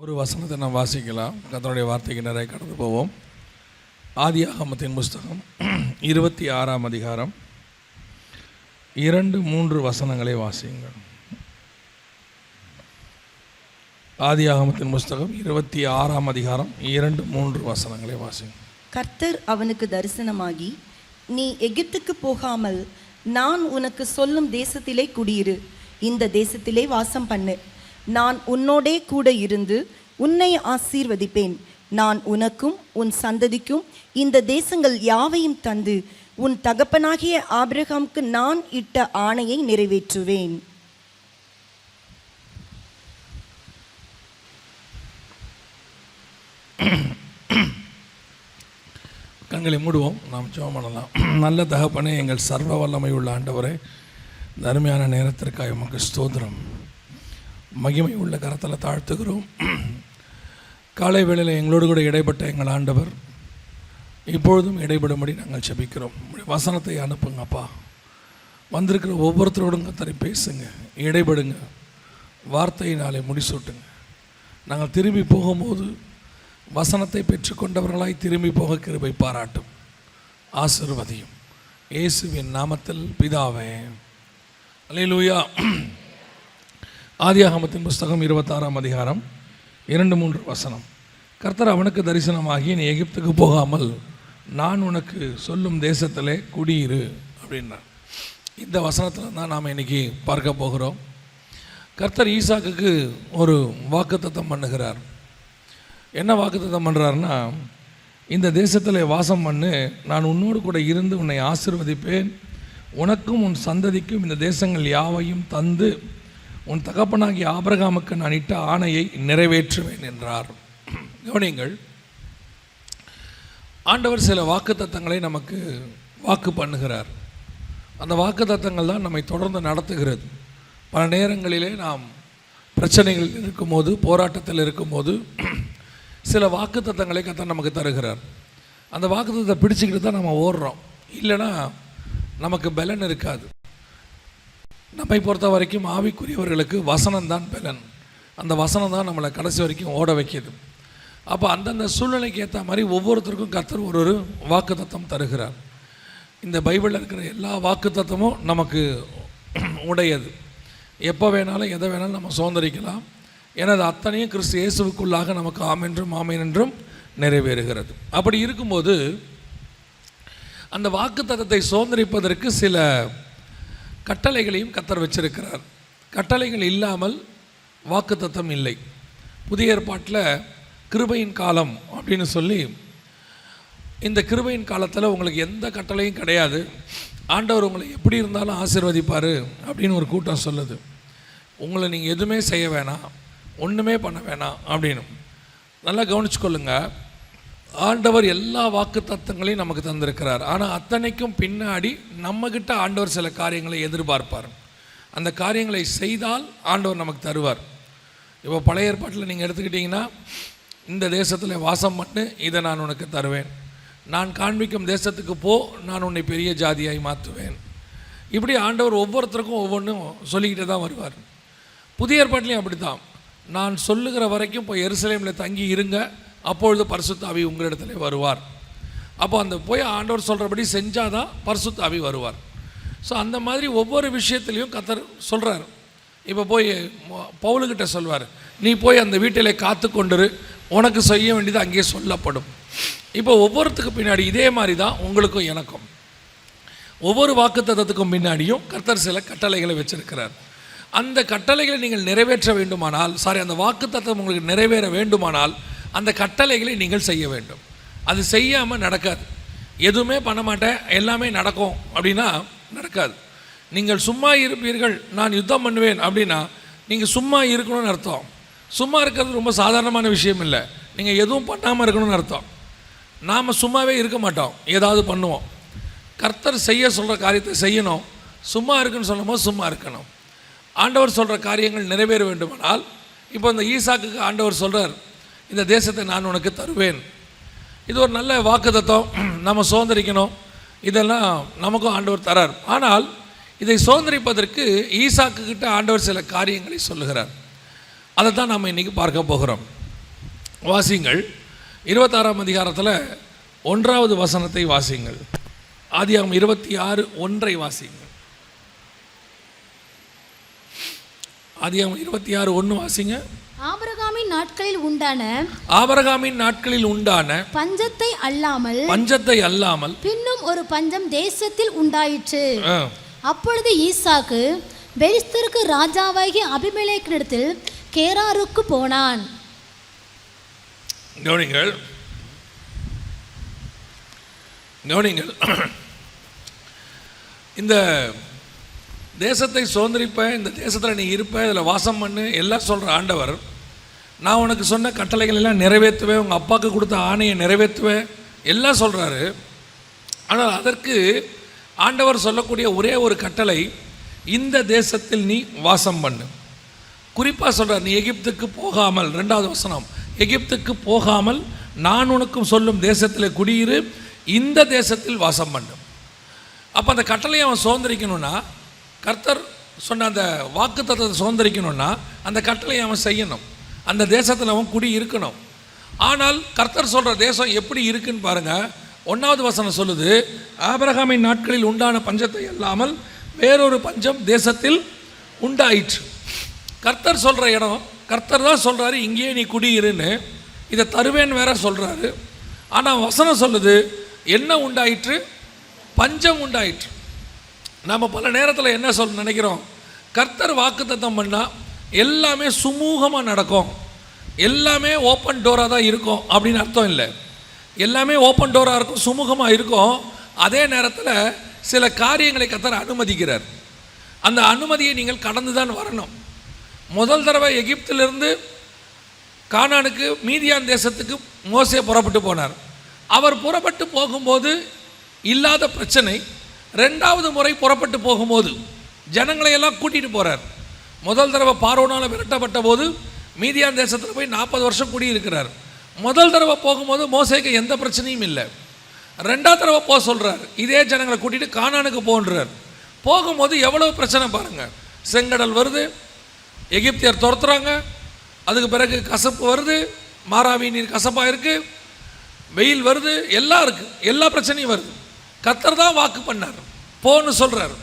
ஒரு வசனத்தை நாம் வாசிக்கலாம். கர்த்தருடைய வார்த்தைக்கு நிறைய கடந்து போவோம். ஆதியாகமத்தின் புஸ்தகம் 26ஆம் அதிகாரம் 2-3 வசனங்களை வாசியுங்கள். ஆதியாகமத்தின் புஸ்தகம் 26ஆம் அதிகாரம் 2-3 வசனங்களை வாசியுங்கள். கர்த்தர் அவனுக்கு தரிசனமாகி, நீ எகிப்துக்கு போகாமல் நான் உனக்கு சொல்லும் தேசத்திலே குடியிரு, இந்த தேசத்திலே வாசம் பண்ணு. நான் உன்னோடே கூட இருந்து உன்னை ஆசீர்வதிப்பேன். நான் உனக்கும் உன் சந்ததிக்கும் இந்த தேசங்கள் யாவையும் தந்து உன் தகப்பனாகிய ஆபிரகாமுக்கு நான் இட்ட ஆணையை நிறைவேற்றுவேன். கண்களை மூடுவோம், நாம் ஜெபம் பண்ணலாம். நல்ல தகப்பனே, எங்கள் சர்வ வல்லமை உள்ள ஆண்டவரே, இந்த அருமையான நேரத்திற்காக உமக்கு ஸ்தோத்திரம். மகிமை உள்ள கரத்தில் தாழ்த்துகிறோம். காலை வேளையில் எங்களோடு கூட இடைப்பட்ட எங்கள் ஆண்டவர் இப்பொழுதும் இடைபடும்படி நாங்கள் ஜெபிக்கிறோம். வசனத்தை அனுப்புங்கப்பா. வந்திருக்கிற ஒவ்வொருத்தரோடும் கர்த்தரை பேசுங்க, இடைபடுங்க, வார்த்தையினாலே முடிசூட்டுங்க. நாங்கள் திரும்பி போகும்போது வசனத்தை பெற்றுக்கொண்டவர்களாய் திரும்பி போக கிருபை பாராட்டும், ஆசீர்வதியும். இயேசுவின் நாமத்தில் பிதாவே, அல்லேலூயா. ஆதியாகமத்தின் புஸ்தகம் 26ஆம் அதிகாரம் 2-3 வசனம். கர்த்தர் அவனுக்கு தரிசனமாகி, நீ எகிப்துக்கு போகாமல் நான் உனக்கு சொல்லும் தேசத்திலே குடியிரு அப்படின்றார். இந்த வசனத்தில் தான் நாம் இன்றைக்கி பார்க்க போகிறோம். கர்த்தர் ஈசாக்குக்கு ஒரு வாக்குத்தத்தம் பண்ணுகிறார். என்ன வாக்குத்தத்தம் பண்ணுறாருன்னா, இந்த தேசத்தில் வாசம் பண்ணு, நான் உன்னோடு கூட இருந்து உன்னை ஆசீர்வதிப்பேன், உனக்கும் உன் சந்ததிக்கும் இந்த தேசங்கள் யாவையும் தந்து உன் தகப்பனாகிய ஆபிரகாமுக்கு நான் இட்ட ஆணையை நிறைவேற்றுவேன் என்றார். கவனிங்கள், ஆண்டவர் சில வாக்குத்தத்தங்களை நமக்கு வாக்கு பண்ணுகிறார். அந்த வாக்குத்தத்தங்கள் தான் நம்மை தொடர்ந்து நடத்துகிறது. பல நேரங்களிலே நாம் பிரச்சனைகள் இருக்கும்போது, போராட்டத்தில் இருக்கும்போது சில வாக்குத்தத்தங்களை கர்த்தர் நமக்கு தருகிறார். அந்த வாக்குத்தத்தை பிடிச்சிக்கிட்டு தான் நம்ம ஓடுறோம். இல்லைன்னா நமக்கு பலன் இருக்காது. நம்மை பொறுத்த வரைக்கும் ஆவிக்குரியவர்களுக்கு வசனம் தான் பலன். அந்த வசனம் தான் நம்மளை கடைசி வரைக்கும் ஓட வைக்கிது. அப்போ அந்தந்த சூழ்நிலைக்கு ஏற்ற மாதிரி ஒவ்வொருத்தருக்கும் கர்த்தர் ஒரு வாக்குத்தத்தம் தருகிறார். இந்த பைபிளில் இருக்கிற எல்லா வாக்குத்தத்தமும் நமக்கு உடையது. எப்போ வேணாலும் எதை வேணாலும் நம்ம சுதந்திரிக்கலாம். ஏன்னா அது அத்தனையும் கிறிஸ்து இயேசுவுக்குள்ளாக நமக்கு ஆமென்றும் ஆமென் என்றும் நிறைவேறுகிறது. அப்படி இருக்கும்போது அந்த வாக்குத்தத்தத்தை சுதந்திரிப்பதற்கு சில கட்டளைகளையும் கர்த்தர் வச்சிருக்கிறார். கட்டளைகள் இல்லாமல் வாக்குத்தத்தம் இல்லை. புதிய ஏற்பாட்டில் கிருபையின் காலம் அப்படின்னு சொல்லி, இந்த கிருபையின் காலத்தில் உங்களுக்கு எந்த கட்டளையும் கிடையாது, ஆண்டவர் உங்களை எப்படி இருந்தாலும் ஆசீர்வதிப்பார் அப்படின்னு ஒரு கூட்டம் சொல்லுது. உங்களை நீங்கள் எதுவுமே செய்ய வேணாம், ஒன்றுமே பண்ண வேணாம் அப்படின்னு. நல்லா கவனிச்சுக்கொள்ளுங்க, ஆண்டவர் எல்லா வாக்கு தத்தங்களையும் நமக்கு தந்திருக்கிறார். ஆனால் அத்தனைக்கும் பின்னாடி நம்மக்கிட்ட ஆண்டவர் சில காரியங்களை எதிர்பார்ப்பார். அந்த காரியங்களை செய்தால் ஆண்டவர் நமக்கு தருவார். இப்போ பழைய ஏற்பாட்டில் நீங்கள் எடுத்துக்கிட்டிங்கன்னா, இந்த தேசத்தில் வாசம் பண்ணு, இதை நான் உனக்கு தருவேன், நான் காண்பிக்கும் தேசத்துக்கு போ, நான் உன்னை பெரிய ஜாதியாய் மாற்றுவேன். இப்படி ஆண்டவர் ஒவ்வொருத்தருக்கும் ஒவ்வொன்றும் சொல்லிக்கிட்டே தான் வருவார். புதிய ஏற்பாட்டிலையும் அப்படி தான், நான் சொல்லுகிற வரைக்கும் இப்போ எருசலேமில் தங்கி இருங்க, அப்பொழுது பரிசுத்த ஆவி உங்களிடத்துல வருவார். அப்போ அந்த போய் ஆண்டவர் சொல்கிறபடி செஞ்சால் தான் பரிசுத்த ஆவி வருவார். ஸோ அந்த மாதிரி ஒவ்வொரு விஷயத்துலையும் கர்த்தர் சொல்கிறார். இப்போ போய் பவுலுக்கிட்ட சொல்வார், நீ போய் அந்த வீட்டிலே காத்து கொண்டுரு, உனக்கு செய்ய வேண்டியது அங்கேயே சொல்லப்படும். இப்போ ஒவ்வொருத்துக்கு பின்னாடி இதே மாதிரி தான் உங்களுக்கும் எனக்கும் ஒவ்வொரு வாக்குத்தத்தத்துக்கும் பின்னாடியும் கர்த்தர் சில கட்டளைகளை வச்சிருக்கிறார். அந்த கட்டளைகளை நீங்கள் நிறைவேற்ற வேண்டுமானால், அந்த வாக்குத்தத்தம் உங்களுக்கு நிறைவேற வேண்டுமானால் அந்த கட்டளைகளை நீங்கள் செய்ய வேண்டும். அது செய்யாமல் நடக்காது. எதுவுமே பண்ண மாட்டேன் எல்லாமே நடக்கும் அப்படின்னா நடக்காது. நீங்கள் சும்மா இருப்பீர்கள், நான் யுத்தம் பண்ணுவேன் அப்படின்னா நீங்கள் சும்மா இருக்கணும்னு அர்த்தம். சும்மா இருக்கிறது ரொம்ப சாதாரணமான விஷயம் இல்லை. நீங்கள் எதுவும் பண்ணாமல் இருக்கணும்னு அர்த்தம். நாம் சும்மாவே இருக்க மாட்டோம், ஏதாவது பண்ணுவோம். கர்த்தர் செய்ய சொல்கிற காரியத்தை செய்யணும். சும்மா இருக்குன்னு சொல்லும்போது சும்மா இருக்கணும். ஆண்டவர் சொல்கிற காரியங்கள் நிறைவேற வேண்டுமானால், இப்போ இந்த ஈசாக்குக்கு ஆண்டவர் சொல்கிறார், இந்த தேசத்தை நான் உனக்கு தருவேன். இது ஒரு நல்ல வாக்குத்தத்தம், நம்ம சுதந்திரிக்கணும். இதெல்லாம் நமக்கும் ஆண்டவர் தரார். ஆனால் இதை சுதந்திரிப்பதற்கு ஈசாக்கு கிட்ட ஆண்டவர் சில காரியங்களை சொல்லுகிறார். அதை தான் நம்ம இன்றைக்கி பார்க்க போகிறோம். வாசிங்கள். 26ஆம் அதிகாரத்தில் 1வது வசனத்தை வாசிங்கள். ஆதியாகமம் 26:1 வாசிங்கள். ஆதியாகமம் 26:1 வாசிங்க. ஆபிரகாமின் நாட்களில் உண்டான பஞ்சத்தை அல்லாமல் பின்னும் ஒரு பஞ்சம் தேசத்தில் உண்டாயிற்று. அப்பொழுது ஈசாக்கு பெலிஸ்தருக்கு ராஜாவாகிய அபிமெலேக்கினிடத்தில் கேராருக்கு போனான். கவனிங்கள். இந்த தேசத்தை சுதந்திரிப்ப, இந்த தேசத்தில் நீ இருப்ப, இதில் வாசம் பண்ணு எல்லாம் சொல்கிற ஆண்டவர், நான் உனக்கு சொன்ன கட்டளைகள் எல்லாம் நிறைவேற்றுவேன், உங்கள் அப்பாவுக்கு கொடுத்த ஆணையை நிறைவேற்றுவேன் எல்லாம் சொல்கிறாரு. ஆனால் அதற்கு ஆண்டவர் சொல்லக்கூடிய ஒரே ஒரு கட்டளை, இந்த தேசத்தில் நீ வாசம் பண்ணு. குறிப்பாக சொல்கிறார், நீ எகிப்துக்கு போகாமல், 2வது வசனம், எகிப்துக்கு போகாமல் நான் உனக்கும் சொல்லும் தேசத்தில் குடியிரு, இந்த தேசத்தில் வாசம் பண்ணு. அப்போ அந்த கட்டளையை அவன் சுதந்திரிக்கணும்னா, கர்த்தர் சொன்ன அந்த வாக்குத்தத்தத்தை சுதந்திரிக்கணும்னா அந்த கட்டளையை அவன் செய்யணும், அந்த தேசத்தில் அவன் குடி இருக்கணும். ஆனால் கர்த்தர் சொல்கிற தேசம் எப்படி இருக்குன்னு பாருங்கள். 1வது வசனம் சொல்லுது, ஆபிரகாமின் நாட்களில் உண்டான பஞ்சத்தை அல்லாமல் வேறொரு பஞ்சம் தேசத்தில் உண்டாயிற்று. கர்த்தர் சொல்கிற இடம், கர்த்தர் தான் சொல்கிறாரு இங்கேயே நீ குடியிருன்னு, இதை தருவேன்னு வேற சொல்கிறாரு. ஆனால் வசனம் சொல்லுது என்ன உண்டாயிற்று? பஞ்சம் உண்டாயிற்று. நம்ம பல நேரத்தில் என்ன நினைக்கிறோம், கர்த்தர் வாக்குத்தத்தம் பண்ணால் எல்லாமே சுமூகமாக நடக்கும், எல்லாமே ஓப்பன் டோராக தான் இருக்கும் அப்படின்னு அர்த்தம் இல்லை. எல்லாமே ஓப்பன் டோராக இருக்கும், சுமூகமாக இருக்கும். அதே நேரத்தில் சில காரியங்களை கர்த்தர் அனுமதிக்கிறார். அந்த அனுமதியை நீங்கள் கடந்து தான் வரணும். முதல் தடவை எகிப்திலிருந்து கானானுக்கு, மீதியான் தேசத்துக்கு மோசே புறப்பட்டு போனார். அவர் புறப்பட்டு போகும்போது இல்லாத பிரச்சனை 2வது முறை புறப்பட்டு போகும்போது ஜனங்களையெல்லாம் கூட்டிகிட்டு போகிறார். முதல் தடவை பார்வோனால் விரட்டப்பட்ட போது மீதியான் தேசத்தில் போய் 40 வருஷம் குடியிருக்கிறார். முதல் தடவை போகும்போது மோசேக்கு எந்த பிரச்சனையும் இல்லை. 2வது தடவை போக சொல்கிறார், இதே ஜனங்களை கூட்டிகிட்டு கானானுக்கு போன்றார். போகும்போது எவ்வளவு பிரச்சனை பாருங்கள். செங்கடல் வருது, எகிப்தியர் துரத்துறாங்க, அதுக்கு பிறகு கசப்பு வருது, மாறாவி நீர் கசப்பாக இருக்குது, வெயில் வருது, எல்லாம் இருக்குது, எல்லா பிரச்சனையும் வருது. கர்த்தர் தான் வாக்கு பண்ணார், போன்னு சொல்கிறார்.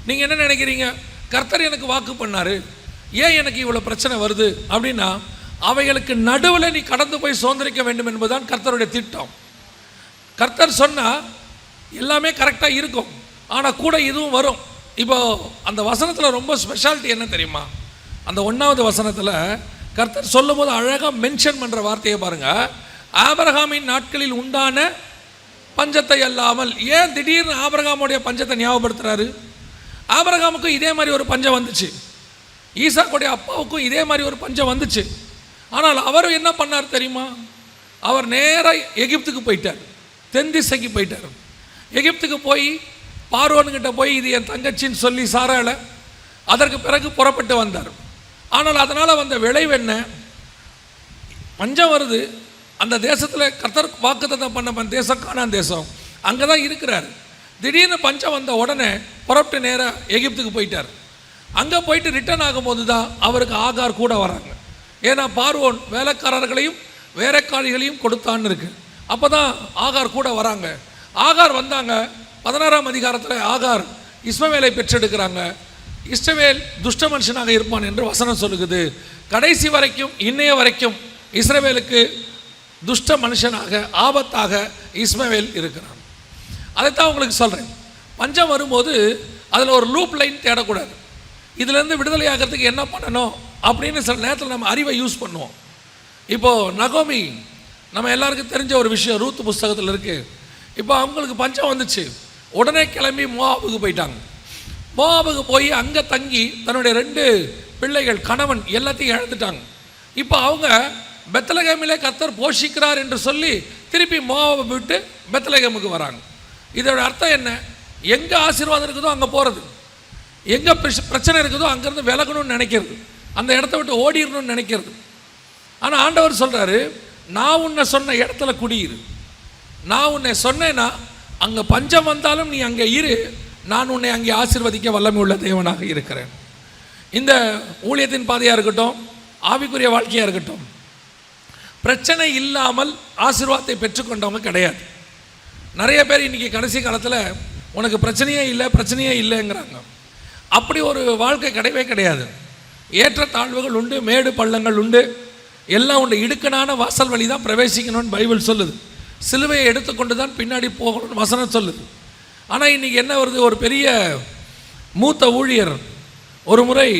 நீங்கள் என்ன நினைக்கிறீங்க, கர்த்தர் எனக்கு வாக்கு பண்ணார், ஏன் எனக்கு இவ்வளோ பிரச்சனை வருது அப்படின்னா, அவைகளுக்கு நடுவில் நீ கடந்து போய் சுதந்திரிக்க வேண்டும் என்பதுதான் கர்த்தருடைய திட்டம். கர்த்தர் சொன்னால் எல்லாமே கரெக்டாக இருக்கும், ஆனால் கூட இதுவும் வரும். இப்போ அந்த வசனத்தில் ரொம்ப ஸ்பெஷாலிட்டி என்ன தெரியுமா, அந்த 1வது வசனத்தில் கர்த்தர் சொல்லும் போது அழகாக மென்ஷன் பண்ணுற வார்த்தையை பாருங்கள். ஆபிரகாமின் நாட்களில் உண்டான பஞ்சத்தை அல்லாமல். ஏன் திடீர்னு ஆபிரகாமுடைய பஞ்சத்தை ஞாபகப்படுத்துகிறாரு? ஆபிரகாமுக்கும் இதே மாதிரி ஒரு பஞ்சம் வந்துச்சு, ஈசாக்குடைய அப்பாவுக்கும் இதே மாதிரி ஒரு பஞ்சம் வந்துச்சு. ஆனால் அவர் என்ன பண்ணார் தெரியுமா, அவர் நேராக எகிப்துக்கு போயிட்டார், தென் திசைக்கு போயிட்டார். எகிப்துக்கு போய் பார்வோன்கிட்ட போய் இது என் தங்கச்சின்னு சொல்லி சாராள, அதற்கு பிறகு புறப்பட்டு வந்தார். ஆனால் அதனால் வந்த விளைவு என்ன, பஞ்சம் வருது. அந்த தேசத்தில் கர்த்தர் வாக்குத்தத்தம் பண்ண தேசம் கானான் தேசம், அங்கே தான் இருக்கிறார். திடீர்னு பஞ்சம் வந்த உடனே புறப்பட்டு நேராக எகிப்துக்கு போயிட்டார். அங்கே போயிட்டு ரிட்டர்ன் ஆகும்போது தான் அவருக்கு ஆகார் கூட வராங்க. ஏன்னா பார்வோன் வேலைக்காரர்களையும் வேலைக்காரிகளையும் கொடுத்தான்னு இருக்கு. அப்போ தான் ஆகார் கூட வராங்க. ஆகார் வந்தாங்க. 16ஆம் அதிகாரத்தில் ஆகார் இஸ்மவேலை பெற்றெடுக்கிறாங்க. இஸ்மவேல் துஷ்ட மனுஷனாக இருப்பான் என்று வசனம் சொல்லுகிறது. கடைசி வரைக்கும், இன்னைய வரைக்கும் இஸ்ரவேலுக்கு துஷ்ட மனுஷனாக, ஆபத்தாக இஸ்மவேல் இருக்கிறான். அதைத்தான் உங்களுக்கு சொல்கிறேன். பஞ்சம் வரும்போது அதில் ஒரு லூப் லைன் தேடக்கூடாது. இதிலேருந்து விடுதலை ஆகிறதுக்கு என்ன பண்ணணும் அப்படின்னு சில நேரத்தில் நம்ம அறிவை யூஸ் பண்ணுவோம். இப்போது நகோமி நம்ம எல்லாருக்கும் தெரிஞ்ச ஒரு விஷயம் ரூத் புஸ்தகத்தில் இருக்குது. இப்போ அவங்களுக்கு பஞ்சம் வந்துச்சு, உடனே கிளம்பி மோவாபுக்கு போயிட்டாங்க. மோவாபுக்கு போய் அங்கே தங்கி தன்னுடைய 2 பிள்ளைகள், கணவன் எல்லாத்தையும் இழந்துட்டாங்க. இப்போ அவங்க பெத்லகேமிலே கர்த்தர் போஷிக்கிறார் என்று சொல்லி திருப்பி மோவாபை விட்டு பெத்லகேமுக்கு வராங்க. இதோட அர்த்தம் என்ன, எங்கே ஆசீர்வாதம் இருக்குதோ அங்கே போகிறது, எங்கே பிரச்சனை இருக்குதோ அங்கேருந்து விலகணும்னு நினைக்கிறது, அந்த இடத்த விட்டு ஓடிடணும்னு நினைக்கிறது. ஆனால் ஆண்டவர் சொல்கிறாரு, நான் உன்னை சொன்ன இடத்துல குடியிரு. நான் உன்னை சொன்னேன்னா அங்கே பஞ்சம் வந்தாலும் நீ அங்கே இரு, நான் உன்னை அங்கே ஆசீர்வதிக்க வல்லமை உள்ள தேவனாக இருக்கிறேன். இந்த ஊழியத்தின் பாதையாக இருக்கட்டும், ஆவிக்குரிய வாழ்க்கையாக இருக்கட்டும், பிரச்சனை இல்லாமல் ஆசீர்வாதத்தை பெற்றுக்கொண்டவங்க கிடையாது. நிறைய பேர் இன்றைக்கி கடைசி காலத்தில் உனக்கு பிரச்சனையே இல்லைங்கிறாங்க. அப்படி ஒரு வாழ்க்கை கிடையவே கிடையாது. ஏற்றத்தாழ்வுகள் உண்டு, மேடு பள்ளங்கள் உண்டு, எல்லாம் உண்டு. இடுக்கனான வாசல் வழி தான் பிரவேசிக்கணும்னு பைபிள் சொல்லுது. சிலுவையை எடுத்துக்கொண்டு தான் பின்னாடி போகணும்னு வசனம் சொல்லுது. ஆனால் இன்றைக்கி என்ன வருது, ஒரு பெரிய மூத்த ஊழியர் ஒரு முறை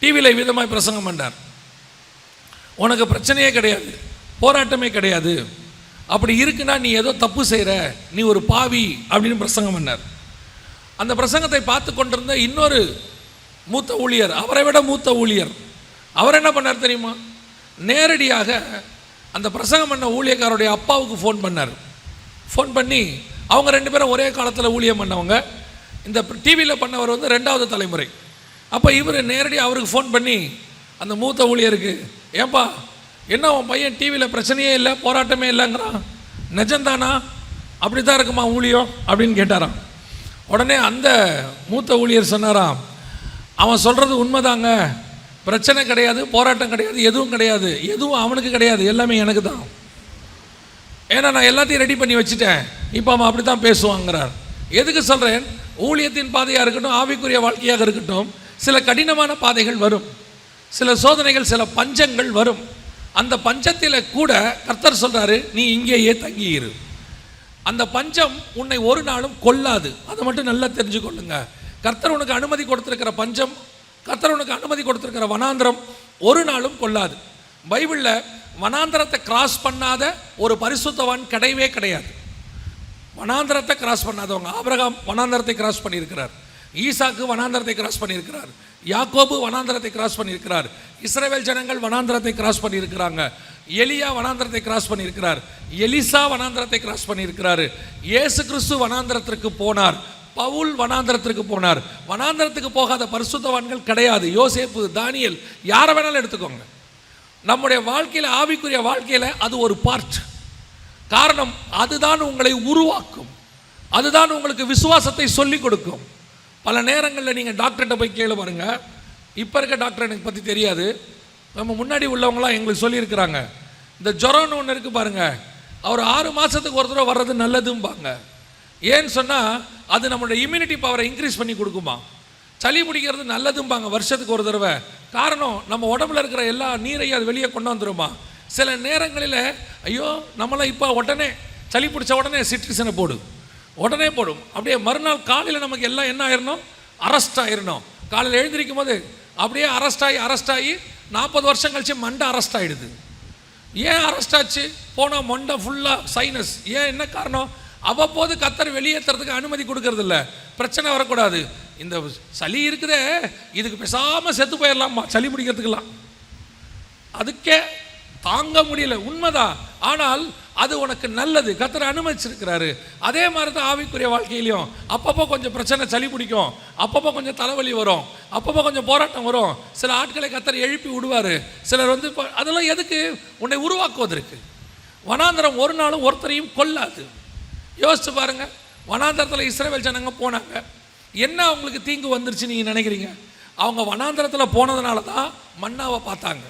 டிவியில் விதமாய் பிரசங்கம் பண்ணார். உனக்கு பிரச்சனையே கிடையாது, போராட்டமே கிடையாது, அப்படி இருக்குன்னா நீ ஏதோ தப்பு செய்கிற, நீ ஒரு பாவி அப்படின்னு பிரசங்கம் பண்ணார். அந்த பிரசங்கத்தை பார்த்து கொண்டிருந்த இன்னொரு மூத்த ஊழியர், அவரை விட மூத்த ஊழியர், அவர் என்ன பண்ணார் தெரியுமா? நேரடியாக அந்த பிரசங்கம் பண்ண ஊழியக்காரருடைய அப்பாவுக்கு ஃபோன் பண்ணார். ஃபோன் பண்ணி அவங்க 2 பேரும் ஒரே காலத்தில் ஊழியம் பண்ணவங்க. இந்த டிவியில் பண்ணவர் வந்து 2வது தலைமுறை. அப்போ இவர் நேரடியாக அவருக்கு ஃபோன் பண்ணி அந்த மூத்த ஊழியருக்கு, ஏன்பா என்ன உன் பையன் டிவியில் பிரச்சனையே இல்லை, போராட்டமே இல்லைங்கிறான், நிஜம்தானா? அப்படி தான் இருக்குமா ஊழியம் அப்படின்னு கேட்டாராம். உடனே அந்த மூத்த ஊழியர் சொன்னாராம், அவன் சொல்கிறது உண்மைதாங்க, பிரச்சனை கிடையாது, போராட்டம் கிடையாது, எதுவும் கிடையாது, எதுவும் அவனுக்கு கிடையாது, எல்லாமே எனக்கு தான். ஏன்னா நான் எல்லாத்தையும் ரெடி பண்ணி வச்சுட்டேன், இப்போ அவன் அப்படி தான் பேசுவாங்கிறார். எதுக்கு சொல்கிறேன்? ஊழியத்தின் பாதையாக இருக்கட்டும், ஆவிக்குரிய வாழ்க்கையாக இருக்கட்டும், சில கடினமான பாதைகள் வரும், சில சோதனைகள், சில பஞ்சங்கள் வரும். அந்த பஞ்சத்தில் கூட கர்த்தர் சொல்கிறாரு, நீ இங்கேயே தங்கியிரு. அந்த பஞ்சம் உன்னை ஒரு நாளும் கொல்லாது. அதை மட்டும் நல்லா தெரிஞ்சுக்கொள்ளுங்க. கர்த்தர் உனக்கு அனுமதி கொடுத்துருக்கிற பஞ்சம், கர்த்தர் உனக்கு அனுமதி கொடுத்துருக்கிற வனாந்திரம் ஒரு நாளும் கொல்லாது. பைபிளில் வனாந்திரத்தை கிராஸ் பண்ணாத ஒரு பரிசுத்தவான் கிடையவே கிடையாது. வனாந்திரத்தை கிராஸ் பண்ணாதவங்க, ஆபிரகாம் வனாந்திரத்தை கிராஸ் பண்ணியிருக்கிறார், ஈசாக்கு வனாந்திரத்தை கிராஸ் பண்ணியிருக்கிறார், யாக்கோபு வனாந்திரத்தை கிராஸ் பண்ணியிருக்கிறார், இஸ்ரவேல் ஜனங்கள் வனாந்திரத்தை கிராஸ் பண்ணியிருக்கிறாங்க, எலியா வனாந்திரத்தை கிராஸ் பண்ணியிருக்கிறார், எலிசா வனாந்திரத்தை கிராஸ் பண்ணியிருக்கிறாரு, இயேசு கிறிஸ்து வனாந்திரத்திற்கு போனார், பவுல் வனாந்திரத்திற்கு போனார். வனாந்திரத்துக்கு போகாத பரிசுத்தவான்கள் கிடையாது. யோசேப்பு, தானியேல், யாரை வேணாலும் எடுத்துக்கோங்க. நம்முடைய வாழ்க்கையில், ஆவிக்குரிய வாழ்க்கையில் அது ஒரு பார்ட். காரணம், அதுதான் உங்களை உருவாக்கும், அதுதான் உங்களுக்கு விசுவாசத்தை சொல்லிக் கொடுக்கும். பல நேரங்களில் நீங்கள் டாக்டர்கிட்ட போய் கேளு பாருங்க. இப்போ இருக்க டாக்டர் எனக்கு பற்றி தெரியாது, நம்ம முன்னாடி உள்ளவங்களாம் எங்களுக்கு சொல்லியிருக்கிறாங்க, இந்த ஜுரம்னு ஒன்று இருக்குது பாருங்க, அவர் 6 மாதத்துக்கு ஒரு தடவை வர்றது நல்லதும்பாங்க. ஏன்னு சொன்னால் அது நம்மளுடைய இம்யூனிட்டி பவரை இன்க்ரீஸ் பண்ணி கொடுக்குமா. சளி பிடிக்கிறது நல்லதும்பாங்க வருஷத்துக்கு ஒரு தடவை. காரணம், நம்ம உடம்புல இருக்கிற எல்லா நீரையும் அது வெளியே கொண்டு வந்துடுமா. சில நேரங்களில் ஐயோ நம்மளாம் இப்போ உடனே சளி பிடிச்ச உடனே சிட்ரிசனை உடனே போடும். அப்படியே மறுநாள் காலையில் நமக்கு எல்லாம் என்ன ஆயிடணும், அரெஸ்ட் ஆயிடணும். காலையில் எழுந்திருக்கும் போது அப்படியே அரெஸ்ட் ஆகி 40 வருஷம் கழிச்சு மண்டை அரெஸ்ட் ஆகிடுது. ஏன் அரெஸ்ட் ஆச்சு? போனால் மண்டை ஃபுல்லாக சைனஸ். ஏன், என்ன காரணம்? அவ்வப்போது கர்த்தர் வெளியேற்றுறதுக்கு அனுமதி கொடுக்கறது இல்லை. பிரச்சனை வரக்கூடாது. இந்த சளி இருக்குதே, இதுக்கு பேசாமல் செத்து போயிடலாமா சளி பிடிக்கிறதுக்கெல்லாம், அதுக்கே தாங்க முடியல. உண்மைதான், ஆனால் அது உனக்கு நல்லது, கர்த்தர் அனுமதிச்சிருக்கிறாரு. அதே மாதிரி தான் ஆவிக்குரிய வாழ்க்கையிலையும் அப்பப்போ கொஞ்சம் பிரச்சனை, சளி பிடிக்கும், அப்பப்போ கொஞ்சம் தலைவலி வரும், அப்பப்போ கொஞ்சம் போராட்டம் வரும். சில ஆட்களை கர்த்தர் எழுப்பி விடுவார். சிலர் வந்து அதெல்லாம் எதுக்கு? உன்னை உருவாக்குவதற்கு. வனாந்திரம் ஒரு நாளும் ஒருத்தரையும் கொல்லாது. யோசிச்சு பாருங்க, வனாந்திரத்தில் இஸ்ரவேல் ஜனங்க போனாங்க, என்ன அவங்களுக்கு தீங்கு வந்துருச்சு நீங்கள் நினைக்கிறீங்க? அவங்க வனாந்திரத்தில் போனதுனால தான் மன்னாவை பார்த்தாங்க,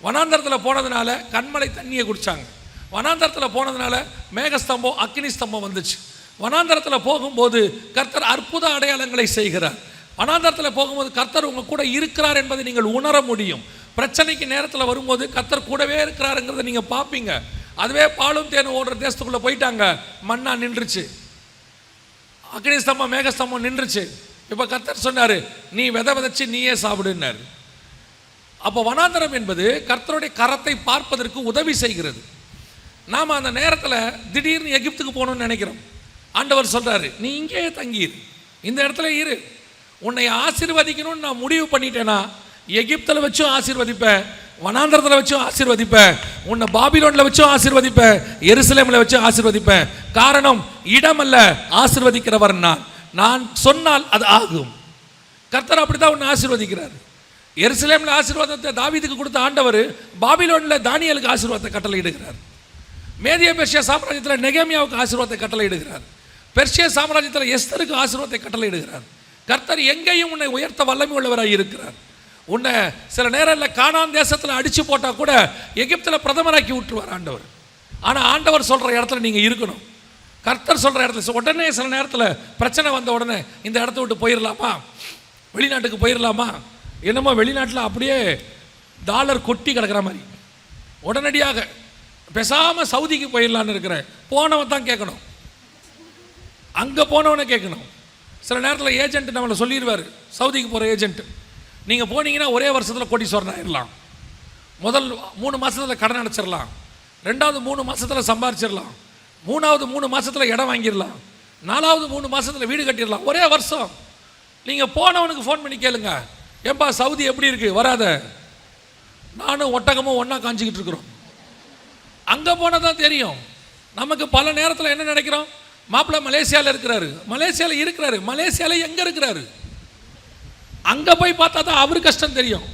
வனாந்திரத்தில் போனதுனால கண்மலை தண்ணியை குடித்தாங்க, வனாந்திரத்தில் போனதுனால மேகஸ்தம்பம் அக்னி ஸ்தம்பம் வந்துச்சு. வனாந்திரத்தில் போகும்போது கர்த்தர் அற்புத அடையாளங்களை செய்கிறார். வனாந்திரத்தில் போகும்போது கர்த்தர் உங்கள் கூட இருக்கிறார் என்பதை நீங்கள் உணர முடியும். பிரச்சனைக்கு நேரத்தில் வரும்போது கர்த்தர் கூடவே இருக்கிறாருங்கிறத நீங்கள் பார்ப்பீங்க. அதுவே பாலும் தேனும் ஓடுற தேசத்துக்குள்ளே போயிட்டாங்க, மண்ணா நின்றுச்சு, அக்னி ஸ்தம்பம் மேகஸ்தம்பம் நின்றுச்சு. இப்போ கர்த்தர் சொன்னார், நீ விதைச்சு நீயே சாப்பிடுன்னார். அப்போ வனாந்தரம் என்பது கர்த்தருடைய கரத்தை பார்ப்பதற்கு உதவி செய்கிறது. நாம் அந்த நேரத்தில் திடீர்னு எகிப்துக்கு போகணும்னு நினைக்கிறோம். ஆண்டவர் சொல்கிறாரு, நீ இங்கேயே தங்கிடு, இந்த இடத்துல இரு. உன்னை ஆசீர்வதிக்கணும்னு நான் முடிவு பண்ணிட்டேன்னா எகிப்தில் வச்சும் ஆசீர்வதிப்பேன், வனாந்தரத்தில் வச்சும் ஆசீர்வதிப்பேன், உன்னை பாபிலோனில் வச்சும் ஆசீர்வதிப்பேன், எருசலேமில் வச்சும் ஆசீர்வதிப்பேன். காரணம், இடமல்ல, ஆசீர்வதிக்கிறவர் நான் சொன்னால் அது ஆகும். கர்த்தர் அப்படி தான் உன்னை ஆசீர்வதிக்கிறார். எருசலேமில் ஆசீர்வாதத்தை தாவீதுக்கு கொடுத்த ஆண்டவர் பாபிலோனில் தானியேலுக்கு ஆசீர்வாதத்தை கட்டளை இடுகிறார். மேதிய பெர்ஷியா சாம்ராஜ்யத்தில் நெகேமியாவுக்கு ஆசீர்வாதத்தை கட்டளை இடுகிறார். பெர்ஷியா சாம்ராஜ்யத்தில் எஸ்தருக்கு ஆசீர்வாதத்தை கட்டளை இடுகிறார். கர்த்தர் எங்கேயும் உன்னை உயர்த்த வல்லமை உள்ளவராக இருக்கிறார். உன்னை சில நேரத்தில் கானான் தேசத்தில் அடித்து போட்டால் கூட எகிப்தில் பிரதமராக்கி விட்டுருவார் ஆண்டவர். ஆனால் ஆண்டவர் சொல்கிற இடத்துல நீங்கள் இருக்கணும். கர்த்தர் சொல்கிற இடத்துல உடனே சில நேரத்தில் பிரச்சனை வந்த உடனே இந்த இடத்த விட்டு போயிடலாமா, வெளிநாட்டுக்கு போயிடலாமா, என்னமோ வெளிநாட்டில் அப்படியே டாலர் கொட்டி கிடக்கிற மாதிரி உடனடியாக பேசாமல் சவுதிக்கு போயிடலான்னு இருக்கிறேன். போனவன் தான் கேட்கணும், அங்கே போனவனை கேட்கணும். சில நேரத்தில் ஏஜென்ட் நம்மளை சொல்லிடுவார், சவுதிக்கு போகிற ஏஜென்ட், நீங்கள் போனீங்கன்னா ஒரே வருஷத்தில் கோடீஸ்வரன் ஆயிடலாம், முதல் 3 மாதத்தில் கடன் அடைச்சிடலாம், 2வது 3 மாதத்தில் சம்பாரிச்சிடலாம், 3வது 3 மாதத்தில் இடம் வாங்கிடலாம், 4வது 3 மாதத்தில் வீடு கட்டிடலாம், ஒரே வருஷம். நீங்கள் போனவனுக்கு ஃபோன் பண்ணி கேளுங்க, ஏன்பா சவுதி எப்படி இருக்குது, வராத, நானும் ஒட்டகமும் ஒன்றா காஞ்சிக்கிட்டு இருக்கிறோம். அங்கே போனால் தான் தெரியும். நமக்கு பல நேரத்தில் என்ன நினைக்கிறோம், மாப்பிள்ளை மலேசியாவில் இருக்கிறாரு, மலேசியாவில் எங்கே இருக்கிறாரு, அங்கே போய் பார்த்தா தான் அவரு கஷ்டம் தெரியும்.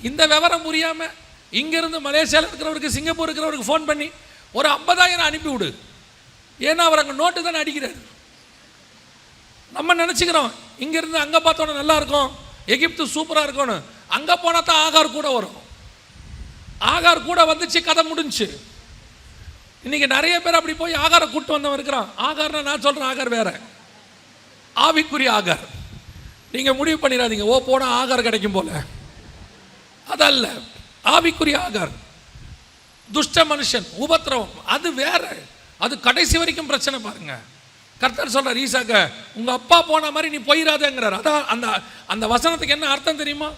இந்த விவரம் புரியாமல் இங்கேருந்து மலேசியாவில் இருக்கிறவருக்கு, சிங்கப்பூர் இருக்கிறவருக்கு ஃபோன் பண்ணி ஒரு 50,000 அனுப்பிவிடு, ஏன்னா அவர் அங்கே நோட்டு தானே அடிக்கிறார். நம்ம நினச்சிக்கிறோம் இங்கேருந்து அங்கே பார்த்தோன்னா நல்லா இருக்கும், எகிப்து சூப்பராக இருக்கும்னு. அங்கே போனால் தான் ஆகார் கூட வரும். ஆகார் கூட வந்துச்சு, கதை முடிஞ்சு. இன்னைக்கு நிறைய பேர் அப்படி போய் ஆகாரை கூட்டு வந்தவன் இருக்கிறான். ஆகார்னா நான் சொல்கிறேன், ஆகார் வேற, ஆவிக்குரிய ஆகார். நீங்கள் முடிவு பண்ணிடாதீங்க, ஓ போனால் ஆகார் கிடைக்கும் போல, அதல்ல. ஆவிக்குரிய ஆகார் துஷ்ட மனுஷன், உபத்திரவம், அது வேற. அது கடைசி வரைக்கும் பிரச்சனை. பாருங்க, கர்த்தர் சொல்றார் ஈசாக்க, உங்க அப்பா போன மாதிரி நீ போயிடாதேங்கிறார். அதான் அந்த வசனத்துக்கு என்ன அர்த்தம் தெரியுமா?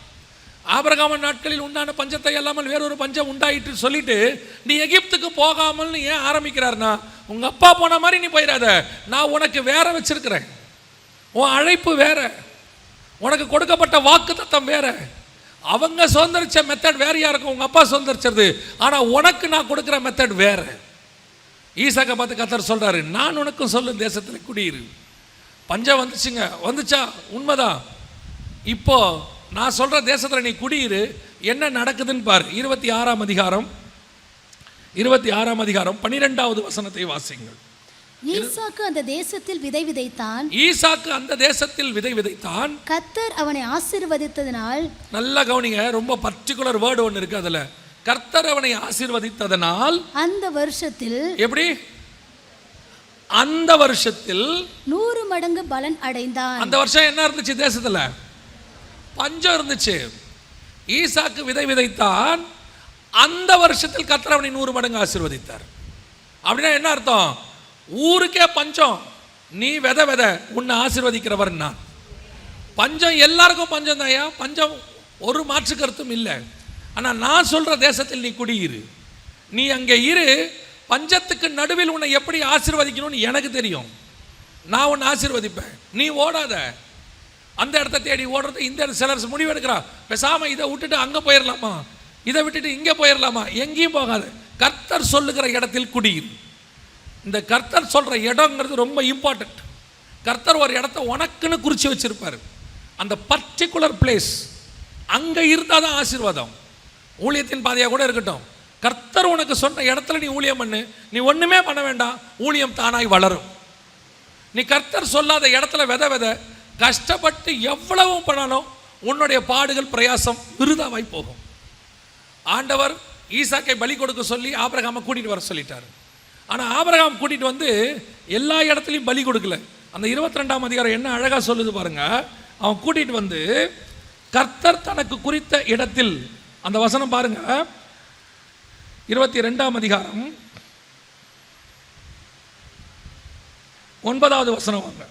ஆபிரகாம் நாட்களில் உண்டான பஞ்சத்தை இல்லாமல் வேறொரு பஞ்சம் உண்டாயிட்டு சொல்லிட்டு நீ எகிப்துக்கு போகாமல் ஏன் ஆரம்பிக்கிறார்னா, உங்க அப்பா போன மாதிரி நீ போயிடாத, நான் உனக்கு வேற வச்சிருக்கிறேன். உன் அழைப்பு வேற, உனக்கு கொடுக்கப்பட்ட வாக்கு தத்தம் வேற. அவங்க சுதந்திரிச்ச மெத்தட் வேறையா இருக்கும், உங்க அப்பா சுதந்திரிச்சது. ஆனா உனக்கு நான் கொடுக்குற மெத்தட் வேற. ஈசாக்க பார்த்து கர்த்தர் சொல்றாரு, நான் உனக்கும் சொல்லும் தேசத்தில் குடியிரு. பஞ்சம் வந்துச்சா உண்மைதான். இப்போ நான் சொல்ற தேசத்தில் நீ குடியிரு. என்ன நடக்குதுன்னு பாரு. 26ஆம் அதிகாரம் 12வது வசனத்தை வாசிங்கள். ஈசாக்கு அந்த தேசத்தில் விதை விதைத்தான். கர்த்தர் அவனை ஆசீர்வதித்ததனால், நல்லா கவனிங்க, ரொம்ப பர்டிகுலர் வேர்டு ஒன்று இருக்கு அதுல. கர்த்தர் அவனை ஆசீர்வதித்ததனால் அந்த வருஷத்தில், எப்படி அந்த வருஷத்தில் 100 மடங்கு பலன் அடைந்தான். அந்த வருஷம் என்ன இருந்துச்சு தேசத்துல? பஞ்சம் இருந்துச்சு. ஈசாக்கு விதை விதைத்தான், அந்த வருஷத்தில் கர்த்தர் அவனை 100 மடங்கு ஆசீர்வதித்தார். அப்படின்னா என்ன அர்த்தம்? ஊருக்கே பஞ்சம், நீ விதை உன்னை ஆசீர்வதிக்கிறவர் நான். பஞ்சம் எல்லாருக்கும் பஞ்சம் தான்யா, பஞ்சம் ஒரு மாற்று கருத்தும் இல்லை. ஆனால் நான் சொல்ற தேசத்தில் நீ குடியிரு, நீ அங்கே இரு. பஞ்சத்துக்கு நடுவில் உன்னை எப்படி ஆசீர்வதிக்கணும்னு எனக்கு தெரியும். நான் உன்னை ஆசீர்வதிப்பேன், நீ ஓடாத. அந்த இடத்த தேடி ஓடுறது இந்த சிலர் முடிவு எடுக்கிறா, பேசாம இதை விட்டுட்டு அங்கே போயிடலாமா, இதை விட்டுட்டு இங்கே போயிடலாமா. எங்கேயும் போகாது, கர்த்தர் சொல்லுகிற இடத்தில் குடியிரு. இந்த கர்த்தர் சொல்ற இடங்கிறது ரொம்ப இம்பார்ட்டன்ட். கர்த்தர் ஒரு இடத்த உனக்குன்னு குறித்து வச்சிருப்பாரு. அந்த பர்டிகுலர் பிளேஸ் அங்கே இருந்தால் தான் ஆசீர்வாதம். ஊழியத்தின் பாதையாக கூட இருக்கட்டும், கர்த்தர் உனக்கு சொன்ன இடத்துல நீ ஊழியம் பண்ணு. நீ ஒன்றுமே பண்ண வேண்டாம், ஊழியம் தானாய் வளரும். நீ கர்த்தர் சொல்லாத இடத்துல விதை கஷ்டப்பட்டு எவ்வளவு பண்ணாலும் உன்னுடைய பாடுகள் பிரயாசம் விருதாவாய் போகும். ஆண்டவர் ஈசாக்கை பலி கொடுக்க சொல்லி ஆபிரகாமை கூட்டிட்டு வர சொல்லிட்டார். ஆனால் ஆபிரகாம் கூட்டிட்டு வந்து எல்லா இடத்துலையும் பலி கொடுக்கல. அந்த 22ஆம் அதிகாரம் என்ன அழகா சொல்லுது பாருங்க. அவன் கூட்டிட்டு வந்து கர்த்தர் தனக்கு குறித்த இடத்தில், அந்த வசனம் பாருங்க, 22ஆம் அதிகாரம் 9வது வசனம் வாங்க.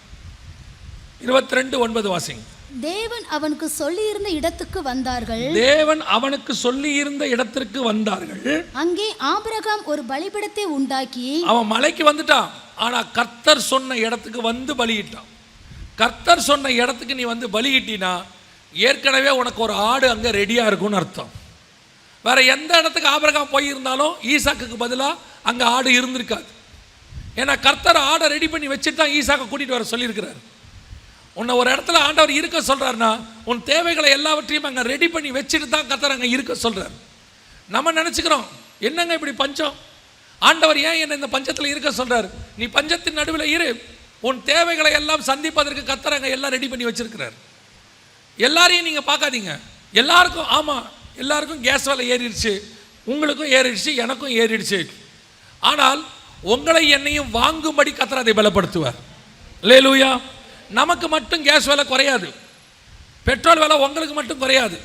22:9 வாசிங்க. தேவன் அவனுக்கு சொல்லியிருந்த இடத்துக்கு வந்தார்கள். அங்கே ஆபிரகாம் ஒரு பலிபீடத்தை உண்டாக்கி, அவன் மலைக்கு வந்துட்டான், ஆனா கர்த்தர் சொன்ன இடத்துக்கு வந்து பலியிட்டான். கர்த்தர் சொன்ன இடத்துக்கு நீ வந்து பலியிட்டினா ஏற்கனவே உனக்கு ஒரு ஆடு அங்க ரெடியா இருக்கும்னு அர்த்தம். வேற எந்த இடத்துக்கு ஆபிரகாம் போயிருந்தாலும் ஈசாக்குக்கு பதிலாக அங்க ஆடு இருந்திருக்காது. ஏன்னா கர்த்தர் ஆடை ரெடி பண்ணி வச்சுட்டு தான் ஈசாக்கை கூட்டிட்டு வர சொல்லியிருக்கிறார். உன்னை ஒரு இடத்துல ஆண்டவர் இருக்க சொல்றாருன்னா உன் தேவைகளை எல்லாவற்றையும் அங்கே ரெடி பண்ணி வச்சுட்டு தான் கர்த்தர் அங்கே இருக்க சொல்றாரு. நம்ம நினச்சிக்கிறோம், என்னங்க இப்படி பஞ்சம், ஆண்டவர் ஏன் என்ன இந்த பஞ்சத்தில் இருக்க சொல்றாரு? நீ பஞ்சத்தின் நடுவில் இரு, உன் தேவைகளை எல்லாம் சந்திப்பதற்கு கர்த்தர் அங்கே எல்லாம் ரெடி பண்ணி வச்சிருக்கிறார். எல்லாரையும் நீங்கள் பார்க்காதீங்க. எல்லாருக்கும், ஆமாம், எல்லாருக்கும் கேஸ் விலை ஏறிடுச்சு, உங்களுக்கும் ஏறிடுச்சு, எனக்கும் ஏறிடுச்சு. ஆனால் உங்களை என்னையும் வாங்கும்படி கர்த்தர் அதை பலப்படுத்துவார். அல்லேலூயா. நமக்கு மட்டும் கேஸ் விலை குறையாது, பெட்ரோல் விலை உங்களுக்கு மட்டும் குறையாது.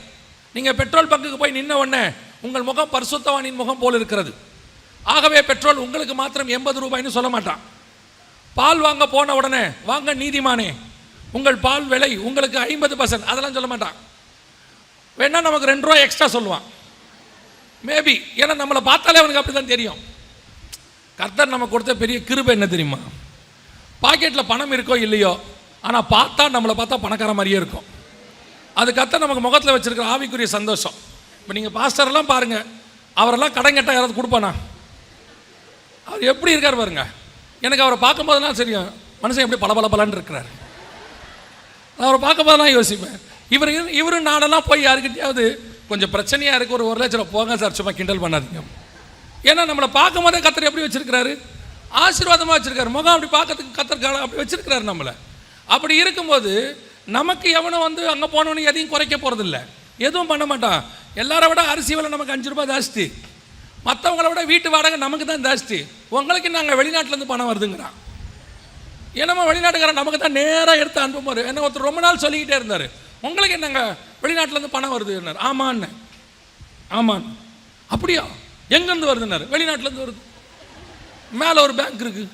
நீங்கள் பெட்ரோல் பங்குக்கு போய் நின்ன உடனே உங்கள் முகம் பரிசுத்தவானின் முகம் போல் இருக்கிறது. ஆகவே பெட்ரோல் உங்களுக்கு மாத்திரம் 80 ரூபாய்னு சொல்ல மாட்டான். பால் வாங்க போன உடனே, வாங்க நீதிமானே உங்கள் பால் விலை உங்களுக்கு 50%, அதெல்லாம் சொல்ல மாட்டான். வேணா நமக்கு 2 ரூபா எக்ஸ்ட்ரா சொல்லுவான், மேபி. ஏன்னா நம்மளை பார்த்தாலே அவனுக்கு அப்படி தான் தெரியும். கர்த்தர் நம்ம கொடுத்த பெரிய கிருபை என்ன தெரியுமா? பாக்கெட்டில் பணம் இருக்கோ இல்லையோ, ஆனால் பார்த்தா நம்மளை பார்த்தா பணக்கார மாதிரியே இருக்கும். அது கர்த்தர் நமக்கு முகத்தில் வச்சிருக்கிற ஆவிக்குரிய சந்தோஷம். இப்போ நீங்கள் பாஸ்டர்லாம் பாருங்கள், அவரெல்லாம் கடன் கேட்டால் யாராவது கொடுப்பானா? அவர் எப்படி இருக்கார் பாருங்க. எனக்கு அவரை பார்க்கும்போதெல்லாம் சரியும், மனுஷன் எப்படி பலன்னு இருக்கிறார். நான் அவரை பார்க்கும்போதெல்லாம் யோசிப்பேன், இவரும் நானெல்லாம் போய் யாருக்கிட்டையாவது கொஞ்சம் பிரச்சனையாக இருக்குது, ஒரு 1 லட்சம் ரூபா போங்க சார், சும்மா கிண்டல் பண்ணாதீங்க. ஏன்னா நம்மளை பார்க்கும் போதே கர்த்தர் எப்படி வச்சிருக்கிறாரு? ஆசீர்வாதமாக வச்சிருக்காரு. முகம் அப்படி பார்க்கறதுக்கு கர்த்தர் அப்படி வச்சிருக்கிறாரு நம்மளை. அப்படி இருக்கும்போது நமக்கு எவனும் வந்து அங்கே போனவனு எதையும் குறைக்க போகிறதில்ல, எதுவும் பண்ண மாட்டான். எல்லாரை விட அரிசி விலை நமக்கு 5 ரூபாய் ஜாஸ்தி, மற்றவங்கள விட வீட்டு வாடகை நமக்கு தான் ஜாஸ்தி. உங்களுக்கு நாங்கள் வெளிநாட்டிலேருந்து பணம் வருதுங்கிறான். ஏன்னா வெளிநாட்டுக்காரன் நமக்கு தான் நேராக எடுத்து அனுப்புவார். என்ன ஒருத்தர் ரொம்ப நாள் சொல்லிக்கிட்டே இருந்தார், உங்களுக்கு என்னங்க வெளிநாட்டிலேருந்து பணம் வருதுன்னார். ஆமான்னு. ஆமான்னு. அப்படியா? எங்கேருந்து வருதுன்னாரு. வெளிநாட்டிலேருந்து வருது. மேலே ஒரு பேங்க் இருக்குது,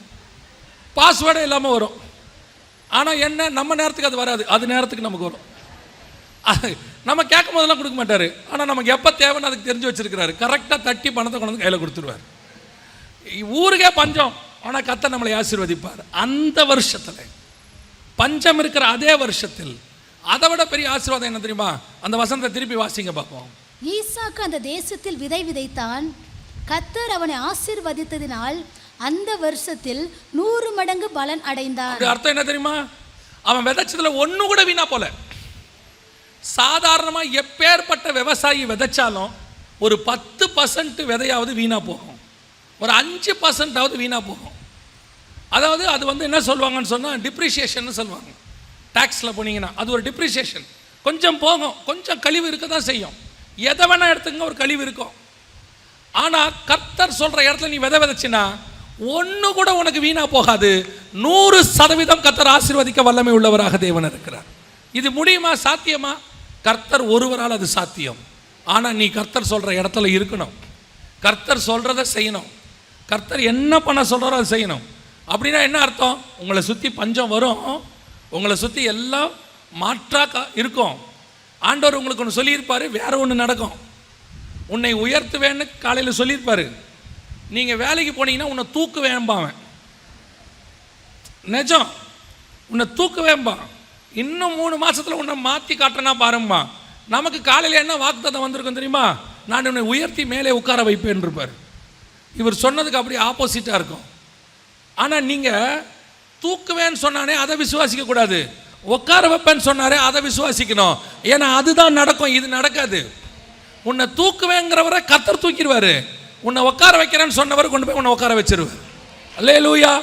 பாஸ்வேர்டே இல்லாமல் வரும். ஆனால் என்ன, நம்ம நேரத்துக்கு அது வராது, அது நேரத்துக்கு நமக்கு வரும். நம்ம கேட்கும் போதெல்லாம் கொடுக்க மாட்டார். ஆனால் நமக்கு எப்போ தேவைன்னு அதுக்கு தெரிஞ்சு வச்சிருக்கிறாரு. கரெக்டாக தட்டி பணத்தை கொண்டு வந்து கையில் கொடுத்துருவார். ஊருக்கே பஞ்சம், ஆனால் கர்த்தர் நம்மளை ஆசீர்வதிப்பார். அந்த வருஷத்தில், பஞ்சம் இருக்கிற அதே வருஷத்தில் அதை விட பெரிய ஆசீர்வாதம் என்ன தெரியுமா? அந்த வசனத்தை திருப்பி வாசிங்க பார்ப்போம். ஈசாக்கு அந்த தேசத்தில் விதை விதைத்தான், கர்த்தர் அவனை ஆசீர்வதித்ததினால் அந்த வருஷத்தில் 100 மடங்கு பலன் அடைந்தான். அர்த்தம் என்ன தெரியுமா? அவன் விதைச்சதுல ஒண்ணு கூட வீணா போல. சாதாரணமா எப்பேற்பட்ட விவசாயி விதைச்சாலும் ஒரு 10% விதையாவது வீணா போகும், ஒரு 5% வீணா போகும். அதாவது அது வந்து என்ன சொல்லுவாங்கன்னு சொன்னா டிப்ரிசியேஷன் சொல்லுவாங்க. டாக்ஸில் போனீங்கன்னா அது ஒரு டிப்ரிசியேஷன். கொஞ்சம் போகும், கொஞ்சம் கழிவு இருக்க தான் செய்யும். எதை வேணா எடுத்துங்க, ஒரு கழிவு இருக்கும். ஆனால் கர்த்தர் சொல்ற இடத்துல நீ விதைச்சினா ஒன்று கூட உனக்கு வீணா போகாது. 100% கர்த்தர் ஆசீர்வதிக்க வல்லமை உள்ளவராக தேவன் இருக்கிறார். இது முடியுமா? சாத்தியமா? கர்த்தர் ஒருவரால் அது சாத்தியம். ஆனால் நீ கர்த்தர் சொல்ற இடத்துல இருக்கணும், கர்த்தர் சொல்றதை செய்யணும், கர்த்தர் என்ன பண்ண சொல்றாரோ அதை செய்யணும். அப்படின்னா என்ன அர்த்தம்? உங்களை சுற்றி பஞ்சம் வரும், உங்களை சுற்றி எல்லாம் மாற்றாக இருக்கும். ஆண்டவர் உங்களுக்கு ஒன்று சொல்லியிருப்பாரு, வேற ஒன்று நடக்கும். உன்னை உயர்த்துவேன்னு காலையில் சொல்லியிருப்பாரு, நீங்கள் வேலைக்கு போனீங்கன்னா உன்னை தூக்கு வேம்பாவன். நிஜம், உன்னை தூக்கு வேம்பா. இன்னும் 3 மாசத்துல உன்னை மாற்றி காட்டுறனா பாரும்பா. நமக்கு காலையில் என்ன வாக்குத்தத்தம் வந்திருக்கும் தெரியுமா? நான் உன்னை உயர்த்தி மேலே உட்கார வைப்பேன் இருப்பார். இவர் சொன்னதுக்கு அப்படியே ஆப்போசிட்டாக இருக்கும். ஆனால் நீங்கள் தூக்குவேன்னு சொன்னானே அதை விசுவாசிக்க கூடாது, உட்கார வைப்பேன்னு சொன்னாரே அதை விசுவாசிக்கணும். ஏன்னா அதுதான் நடக்கும், இது நடக்காது. உன்னை தூக்குவேங்கிறவரை கர்த்தர் தூக்கிடுவாரு, உன்னை உட்கார வைக்கிறேன்னு சொன்னவர் கொண்டு போய் உன்னை உட்கார வச்சிருவார். அல்லேலூயா.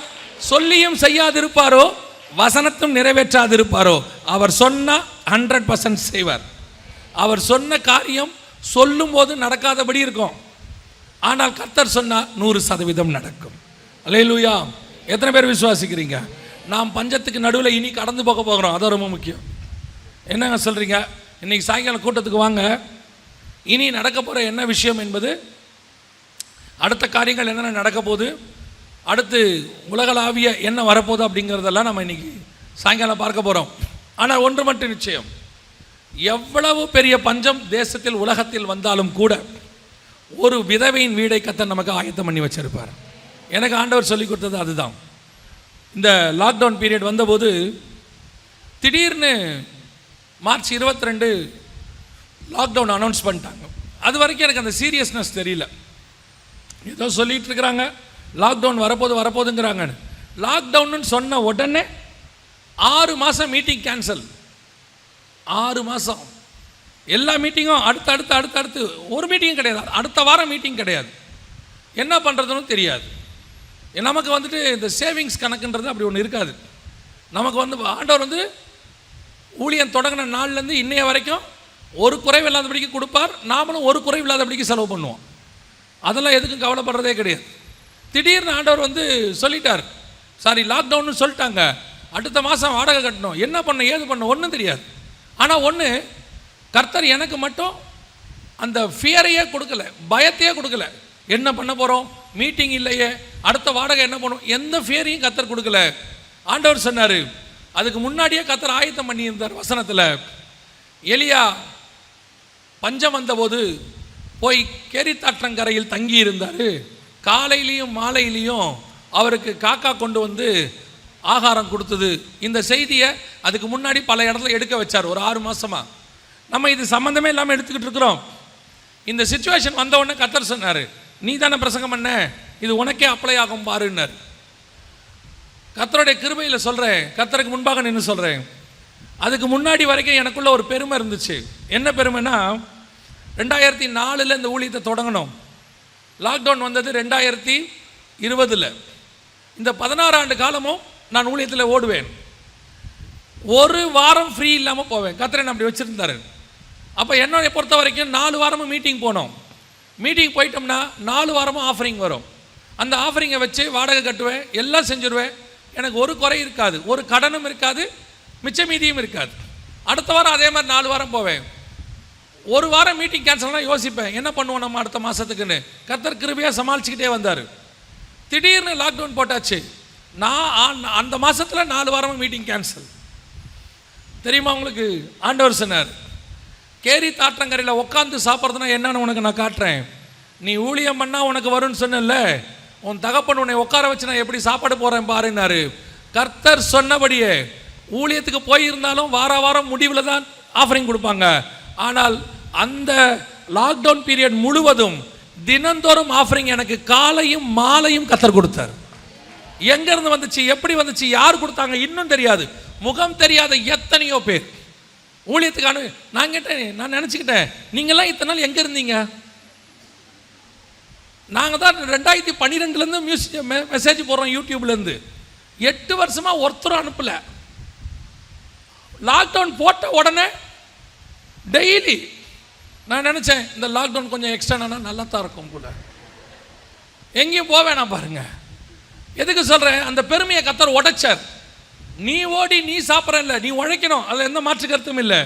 சொல்லியும் செய்யாதிருப்பாரோ, வசனத்தும் நிறைவேற்றாதிருப்பாரோ, அவர் சொன்னா 100% செய்வார். அவர் சொன்ன காரியம் சொல்லும் போது நடக்காதபடி இருக்கும், ஆனால் கர்த்தர் சொன்னா 100% நடக்கும். அல்லேலூயா. எத்தனை பேர் விசுவாசிக்கிறீங்க? நாம் பஞ்சத்துக்கு நடுவில் இனி கடந்து போக போகிறோம், அதான் ரொம்ப முக்கியம். என்னங்க சொல்கிறீங்க? இன்றைக்கி சாயங்காலம் கூட்டத்துக்கு வாங்க. இனி நடக்க போகிற என்ன விஷயம் என்பது, அடுத்த காரியங்கள் என்னென்ன நடக்க போகுது, அடுத்து உலகளாவிய என்ன வரப்போகுது அப்படிங்கிறதெல்லாம் நம்ம இன்றைக்கி சாயங்காலம் பார்க்க போகிறோம். ஆனால் ஒன்று மட்டும் நிச்சயம், எவ்வளவு பெரிய பஞ்சம் தேசத்தில் உலகத்தில் வந்தாலும் கூட ஒரு விதவையின் வீடை கர்த்தர் நமக்கு ஆயத்தம் பண்ணி வச்சிருப்பார். எனக்கு ஆண்டவர் சொல்லி கொடுத்தது அதுதான். இந்த லாக்டவுன் பீரியட் வந்தபோது திடீர்னு மார்ச் 22 லாக்டவுன் அனௌன்ஸ் பண்ணிட்டாங்க. அது வரைக்கும் எனக்கு அந்த சீரியஸ்னஸ் தெரியல. ஏதோ சொல்லிட்டு இருக்கிறாங்க லாக்டவுன் வரப்போகுதுங்கிறாங்க. லாக்டவுன்னு சொன்ன உடனே 6 மாதம் மீட்டிங் கேன்சல். 6 மாதம் எல்லா மீட்டிங்கும் அடுத்து ஒரு மீட்டிங்கும் கிடையாது. அடுத்த வாரம் மீட்டிங் கிடையாது. என்ன பண்ணுறதுன்னு தெரியாது. நமக்கு வந்துட்டு இந்த சேவிங்ஸ் கணக்குன்றது அப்படி ஒன்று இருக்காது. நமக்கு வந்து ஆண்டவர் வந்து ஊழியம் தொடங்கின நாள்லேருந்து இன்னைய வரைக்கும் ஒரு குறைவு இல்லாதபடிக்கு கொடுப்பார், நாமளும் ஒரு குறைவு இல்லாதபடிக்கு செலவு பண்ணுவோம். அதெல்லாம் எதுக்கும் கவலைப்படுறதே கிடையாது. திடீர்னு ஆண்டவர் வந்து சொல்லிட்டார், சாரி லாக்டவுன்னு சொல்லிட்டாங்க, அடுத்த மாதம் வாடகை கட்டணும், என்ன பண்ண ஏது பண்ண ஒன்றும் தெரியாது. ஆனால் ஒன்று, கர்த்தர் எனக்கு மட்டும் அந்த ஃபியரையே கொடுக்கல, பயத்தையே கொடுக்கல. என்ன பண்ண போகிறோம், மீட்டிங் இல்லையே, அடுத்த வாடகை என்ன பண்ணும், எந்த ஃபியரையும் கர்த்தர் கொடுக்கல. ஆண்டவர் சொன்னார், அதுக்கு முன்னாடியே கர்த்தர் ஆயத்தம் பண்ணியிருந்தார். வசனத்தில் எலியா பஞ்சம் வந்தபோது போய் கேரித்தாற்றங்கரையில் தங்கி இருந்தார். காலையிலையும் மாலையிலையும் அவருக்கு காக்கா கொண்டு வந்து ஆகாரம் கொடுத்தது. இந்த செய்தியை அதுக்கு முன்னாடி பல இடத்துல எடுக்க வச்சார் ஒரு 6 மாதமாக. நம்ம இது சம்மந்தமே இல்லாமல் எடுத்துக்கிட்டு இருக்கிறோம். இந்த சிச்சுவேஷன் வந்த உடனே கர்த்தர் சொன்னார், நீ தானே பிரசங்கம் பண்ண, இது உனக்கே அப்ளை ஆகும் பாருன்னார். கர்த்தருடைய கிருபையில் சொல்கிறேன், கர்த்தருக்கு முன்பாக நின்று சொல்கிறேன். அதுக்கு முன்னாடி வரைக்கும் எனக்குள்ள ஒரு பெருமை இருந்துச்சு. என்ன பெருமைனா, 2004 இந்த ஊழியத்தை தொடங்கணும். லாக்டவுன் வந்தது 2020. இந்த 16 ஆண்டு காலமும் நான் ஊழியத்தில் ஓடுவேன். ஒரு வாரம் ஃப்ரீ இல்லாமல் போவேன். கர்த்தர் அப்படி வச்சுருந்தாரு. அப்போ என்னை பொறுத்த வரைக்கும் 4 வாரமும் மீட்டிங் போனோம். மீட்டிங் போயிட்டோம்னா 4 வாரமும் ஆஃபரிங் வரும். அந்த ஆஃபரிங்கை வச்சு வாடகை கட்டுவேன், எல்லாம் செஞ்சுருவேன். எனக்கு ஒரு குறை இருக்காது, ஒரு கடனும் இருக்காது, மிச்ச மீதியும் இருக்காது. அடுத்த வாரம் அதே மாதிரி 4 வாரம் போவேன். ஒரு வாரம் மீட்டிங் கேன்சல்னால் யோசிப்பேன், என்ன பண்ணுவோம் நம்ம அடுத்த மாதத்துக்குன்னு. கர்த்தர் கிருபையாக சமாளிச்சுக்கிட்டே வந்தார். திடீர்னு லாக்டவுன் போட்டாச்சு. நான் அந்த மாதத்தில் 4 வாரமும் மீட்டிங் கேன்சல். தெரியுமா உங்களுக்கு, ஆண்டவர் சொன்னார், கேரி தாற்றங்கரையில் உட்காந்து சாப்பிட்றதுனா என்னன்னு உனக்கு நான் காட்டுறேன். நீ ஊழியம் பண்ணால் உனக்கு வரும்னு சொன்னல, உன் தகப்பன் உன்னை உட்கார வச்சு நான் எப்படி சாப்பாடு போகிறேன் பாருன்னாரு. கர்த்தர் சொன்னபடியே ஊழியத்துக்கு போயிருந்தாலும் வார வாரம் முடிவில் தான் ஆஃபரிங் கொடுப்பாங்க. ஆனால் அந்த லாக்டவுன் பீரியட் முழுவதும் தினந்தோறும் ஆஃபரிங் எனக்கு காலையும் மாலையும் கர்த்தர் கொடுத்தார். எங்கேருந்து வந்துச்சு, எப்படி வந்துச்சு, யார் கொடுத்தாங்க இன்னும் தெரியாது. முகம் தெரியாத எத்தனையோ பேர் ஊழியத்துக்கான. நான் கேட்டேன், நான் நினச்சிக்கிட்டேன், நீங்கள்லாம் இத்தனை நாள் எங்கே இருந்தீங்க? நாங்கள் தான் 2012 மெசேஜ் போடுறோம் யூடியூப்லேருந்து. 8 வருஷமாக ஒருத்தரும் அனுப்பலை. லாக்டவுன் போட்ட உடனே டெய்லி நான் நினச்சேன், இந்த லாக்டவுன் கொஞ்சம் எக்ஸ்டெண்ட் ஆனால் நல்லா தான் இருக்கும் போல, எங்கேயும் போவேணாம் பாருங்க. எதுக்கு சொல்கிறேன், அந்த பெருமையை கர்த்தர் உடைச்சார். நீ ஓடி நீ சாப்பிட்றல்ல, நீ உழைக்கணும், அதில் எந்த மாற்று கருத்தும் இல்லை.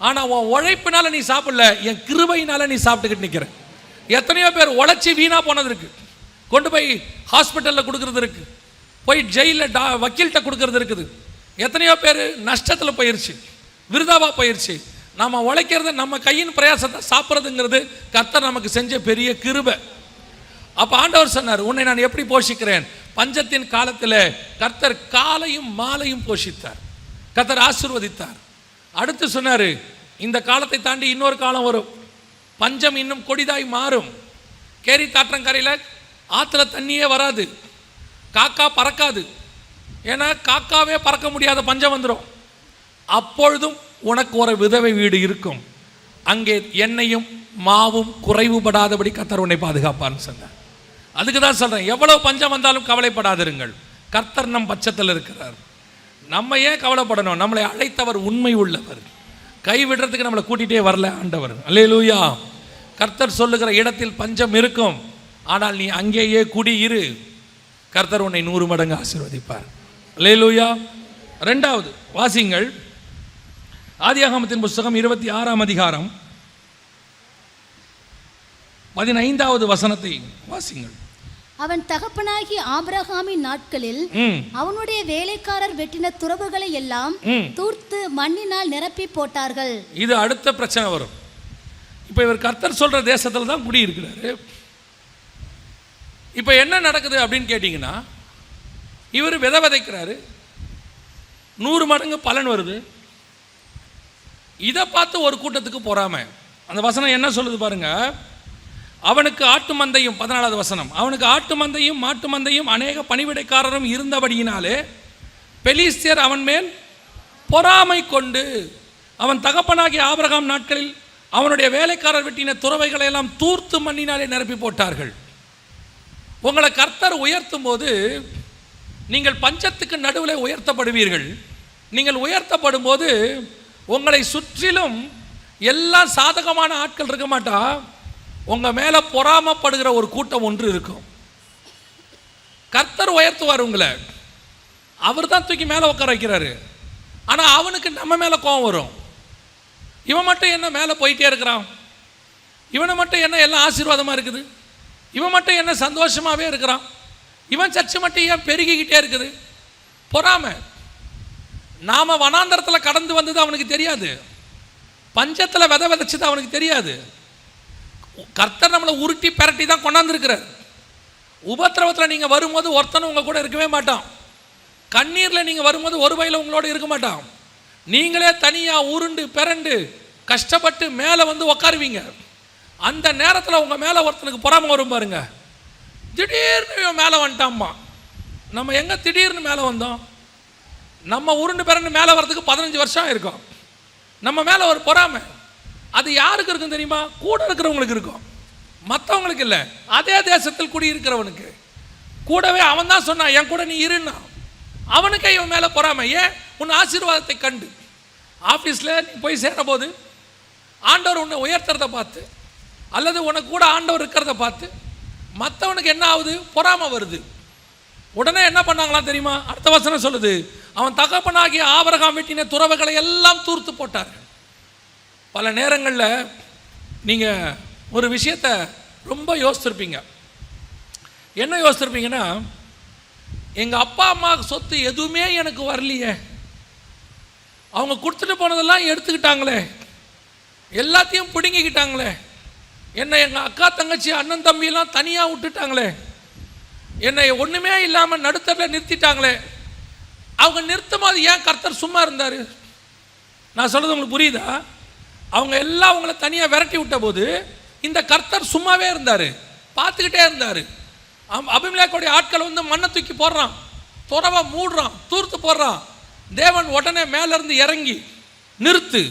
ஆனால் உன் உழைப்பினால நீ சாப்பிடல, என் கிருபையினால நீ சாப்பிட்டுக்கிட்டு நிற்கிற. எத்தனையோ பேர் உழைச்சி வீணாக போனது இருக்கு, கொண்டு போய் ஹாஸ்பிட்டலில் கொடுக்கறது இருக்கு, போய் ஜெயிலில் வக்கீல்கிட்ட கொடுக்கறது இருக்குது. எத்தனையோ பேர் நஷ்டத்தில் போயிடுச்சு, விருதாவாக போயிடுச்சு. நம்ம உழைக்கிறது, நம்ம கையின் பிரயாசத்தை சாப்பிட்றதுங்கிறது கர்த்தர் நமக்கு செஞ்ச பெரிய கிருபை. அப்போ ஆண்டவர் சொன்னார், உன்னை நான் எப்படி போஷிக்கிறேன். பஞ்சத்தின் காலத்தில் கர்த்தர் காலையும் மாலையும் போஷித்தார், கர்த்தர் ஆசீர்வதித்தார். அடுத்து சொன்னார், இந்த காலத்தை தாண்டி இன்னொரு காலம் வரும், பஞ்சம் இன்னும் கொடிதாய் மாறும். கேரி தாற்றங்கரையில் ஆற்றுல தண்ணியே வராது, காக்கா பறக்காது. ஏன்னா காக்காவே பறக்க முடியாத பஞ்சம் வந்துடும். அப்பொழுதும் உனக்கு ஒரு விதவை வீடு இருக்கும், அங்கே எண்ணெயும் மாவும் குறைவுபடாதபடி கர்த்தர் உன்னை பாதுகாப்பான்னு சொன்னார். அதுக்கு தான் சொல்கிறேன், எவ்வளோ பஞ்சம் வந்தாலும் கவலைப்படாதிருங்கள், கர்த்தர் நம் பட்சத்தில் இருக்கிறார். நம்ம ஏன் கவலைப்படணும், நம்மளை அழைத்தவர் உண்மை உள்ளவர், கைவிடுறதுக்கு நம்மளை கூட்டிகிட்டே வரல ஆண்டவர். அல்லேலூயா. கர்த்தர் சொல்லுகிற இடத்தில் பஞ்சம் இருக்கும், ஆனால் நீ அங்கேயே குடியிரு, கர்த்தர் உன்னை 100 மடங்கு ஆசீர்வதிப்பார். அல்லேலூயா. 2வது வாசிங்கள், ஆதியாகமத்தின் புஸ்தகம் 26ஆம் அதிகாரம் 15வது வசனத்தை வாசிங்கள். அவன் தகப்பனாகி ஆபிரகாமின் நாட்களில் அவனுடைய வேலைக்காரர் வெட்டின துறவுகளை எல்லாம் தூர்த்து மண்ணினால் நிரப்பி போட்டார்கள். இது அடுத்த பிரச்சனை வரும். இப்போ இவர் கர்த்தர் சொல்ற தேசத்துல தான் குடி இருக்கிறாரு. இப்போ என்ன நடக்குது அப்படின்னு கேட்டீங்கன்னா, இவர் விதை விதைக்கிறாரு, 100 மடங்கு பலன் வருது. இதை பார்த்து ஒரு கூட்டத்துக்கு பொறாமை. அந்த வசனம் என்ன சொல்லுது பாருங்க, அவனுக்கு ஆட்டு மந்தையும், 14வது வசனம், அவனுக்கு ஆட்டு மந்தையும் மாட்டு மந்தையும் அநேக பணிவிடைக்காரரும் இருந்தபடியினாலே பெலிஸ்தியர் அவன் மேல் பொறாமை கொண்டு அவன் தகப்பனாகிய ஆபிரகாம் நாட்களில் அவனுடைய வேலைக்காரர் வெட்டின துறவைகளை எல்லாம் தூர்த்து மண்ணினாலே நிரப்பி போட்டார்கள். உங்களை கர்த்தர் உயர்த்தும் போது நீங்கள் பஞ்சத்துக்கு நடுவில் உயர்த்தப்படுவீர்கள். நீங்கள் உயர்த்தப்படும் போது உங்களை சுற்றிலும் எல்லாம் சாதகமான ஆட்கள் இருக்க மாட்டா. உங்கள் மேலே பொறாமப்படுகிற ஒரு கூட்டம் ஒன்று இருக்கும். கர்த்தர் உயர்த்துவார் உங்களை, அவர் தான் தூக்கி மேலே உட்கார வைக்கிறாரு. ஆனால் அவனுக்கு நம்ம மேலே கோபம் வரும். இவன் மட்டும் என்ன மேலே போயிட்டே இருக்கிறான், இவனை மட்டும் என்ன எல்லாம் ஆசீர்வாதமாக இருக்குது, இவன் மட்டும் என்ன சந்தோஷமாகவே இருக்கிறான், இவன் சர்ச்சை மட்டும் ஏன் பெருகிக்கிட்டே இருக்குது. பொறாமை. நாம் வனாந்தரத்தில் கடந்து வந்தது அவனுக்கு தெரியாது, பஞ்சத்தில் விதை விதைச்சது அவனுக்கு தெரியாது. கர்த்தர் நம்மளை உருட்டி பெரட்டி தான் கொண்டாந்துருக்கிறார். உபத்திரவத்தில் நீங்கள் வரும்போது ஒருத்தனும் உங்கள் கூட இருக்கவே மாட்டான். கண்ணீரில் நீங்கள் வரும்போது ஒரு வயலில் உங்களோட இருக்க மாட்டான். நீங்களே தனியாக உருண்டு பிறண்டு கஷ்டப்பட்டு மேலே வந்து உக்காருவீங்க. அந்த நேரத்தில் உங்கள் மேலே ஒருத்தனுக்கு பொறாமை வரும் பாருங்க. திடீர்னு மேலே வந்துட்டாம்மா. நம்ம எங்கே திடீர்னு மேலே வந்தோம்? நம்ம உருண்டு பிறண்டு மேலே வர்றதுக்கு 15 வருஷம் இருக்கும். நம்ம மேலே ஒரு பொறாமை. அது யாருக்கு இருக்கும் தெரியுமா? கூட இருக்கிறவங்களுக்கு இருக்கும், மற்றவங்களுக்கு இல்லை. அதே தேசத்தில் குடியிருக்கிறவனுக்கு. கூடவே அவன் தான் சொன்னான் என் கூட நீ இருன்னா. அவனுக்கே இவன் மேலே பொறாமை. ஏன்? உன் ஆசீர்வாதத்தை கண்டு. ஆஃபீஸில் நீ போய் சேர போது ஆண்டவர் உன்னை உயர்த்துறதை பார்த்து, அல்லது உனக்கு கூட ஆண்டவர் இருக்கிறத பார்த்து மற்றவனுக்கு என்ன ஆகுது? பொறாமை வருது. உடனே என்ன பண்ணாங்களாம் தெரியுமா? அடுத்த வசனம் சொல்லுது, அவன் தகப்பனாகிய ஆபிரகாம் வெட்டின துறவுகளை எல்லாம் தூர்த்து போட்டார். பல நேரங்களில் நீங்கள் ஒரு விஷயத்தை ரொம்ப யோசிச்சிருப்பீங்க. என்ன யோசிச்சிருப்பீங்கன்னா, எங்கள் அப்பா அம்மா சொத்து எதுவுமே எனக்கு வரலையே, அவங்க கொடுத்துட்டு போனதெல்லாம் எடுத்துக்கிட்டாங்களே, எல்லாத்தையும் பிடுங்கிக்கிட்டாங்களே, என்னை எங்கள் அக்கா தங்கச்சி அண்ணன் தம்பியெல்லாம் தனியாக விட்டுட்டாங்களே, என்னை ஒன்றுமே இல்லாமல் நடுத்தரில் நிறுத்திட்டாங்களே. அவங்க நிறுத்தும் போது ஏன் கர்த்தர் சும்மா இருந்தார்? நான் சொல்கிறது உங்களுக்கு புரியுதா? அவங்க எல்லாம் அவங்கள தனியாக விரட்டி விட்ட போது இந்த கர்த்தர் சும்மாவே இருந்தார், பார்த்துக்கிட்டே இருந்தார். அபிமெலேக்குடைய ஆட்கள் வந்து மண்ணை தூக்கி போடுறான், துறவை மூடுறான், தூர்த்து போடுறான். தேவன் உடனே மேலேருந்து இறங்கி நிறுத்து,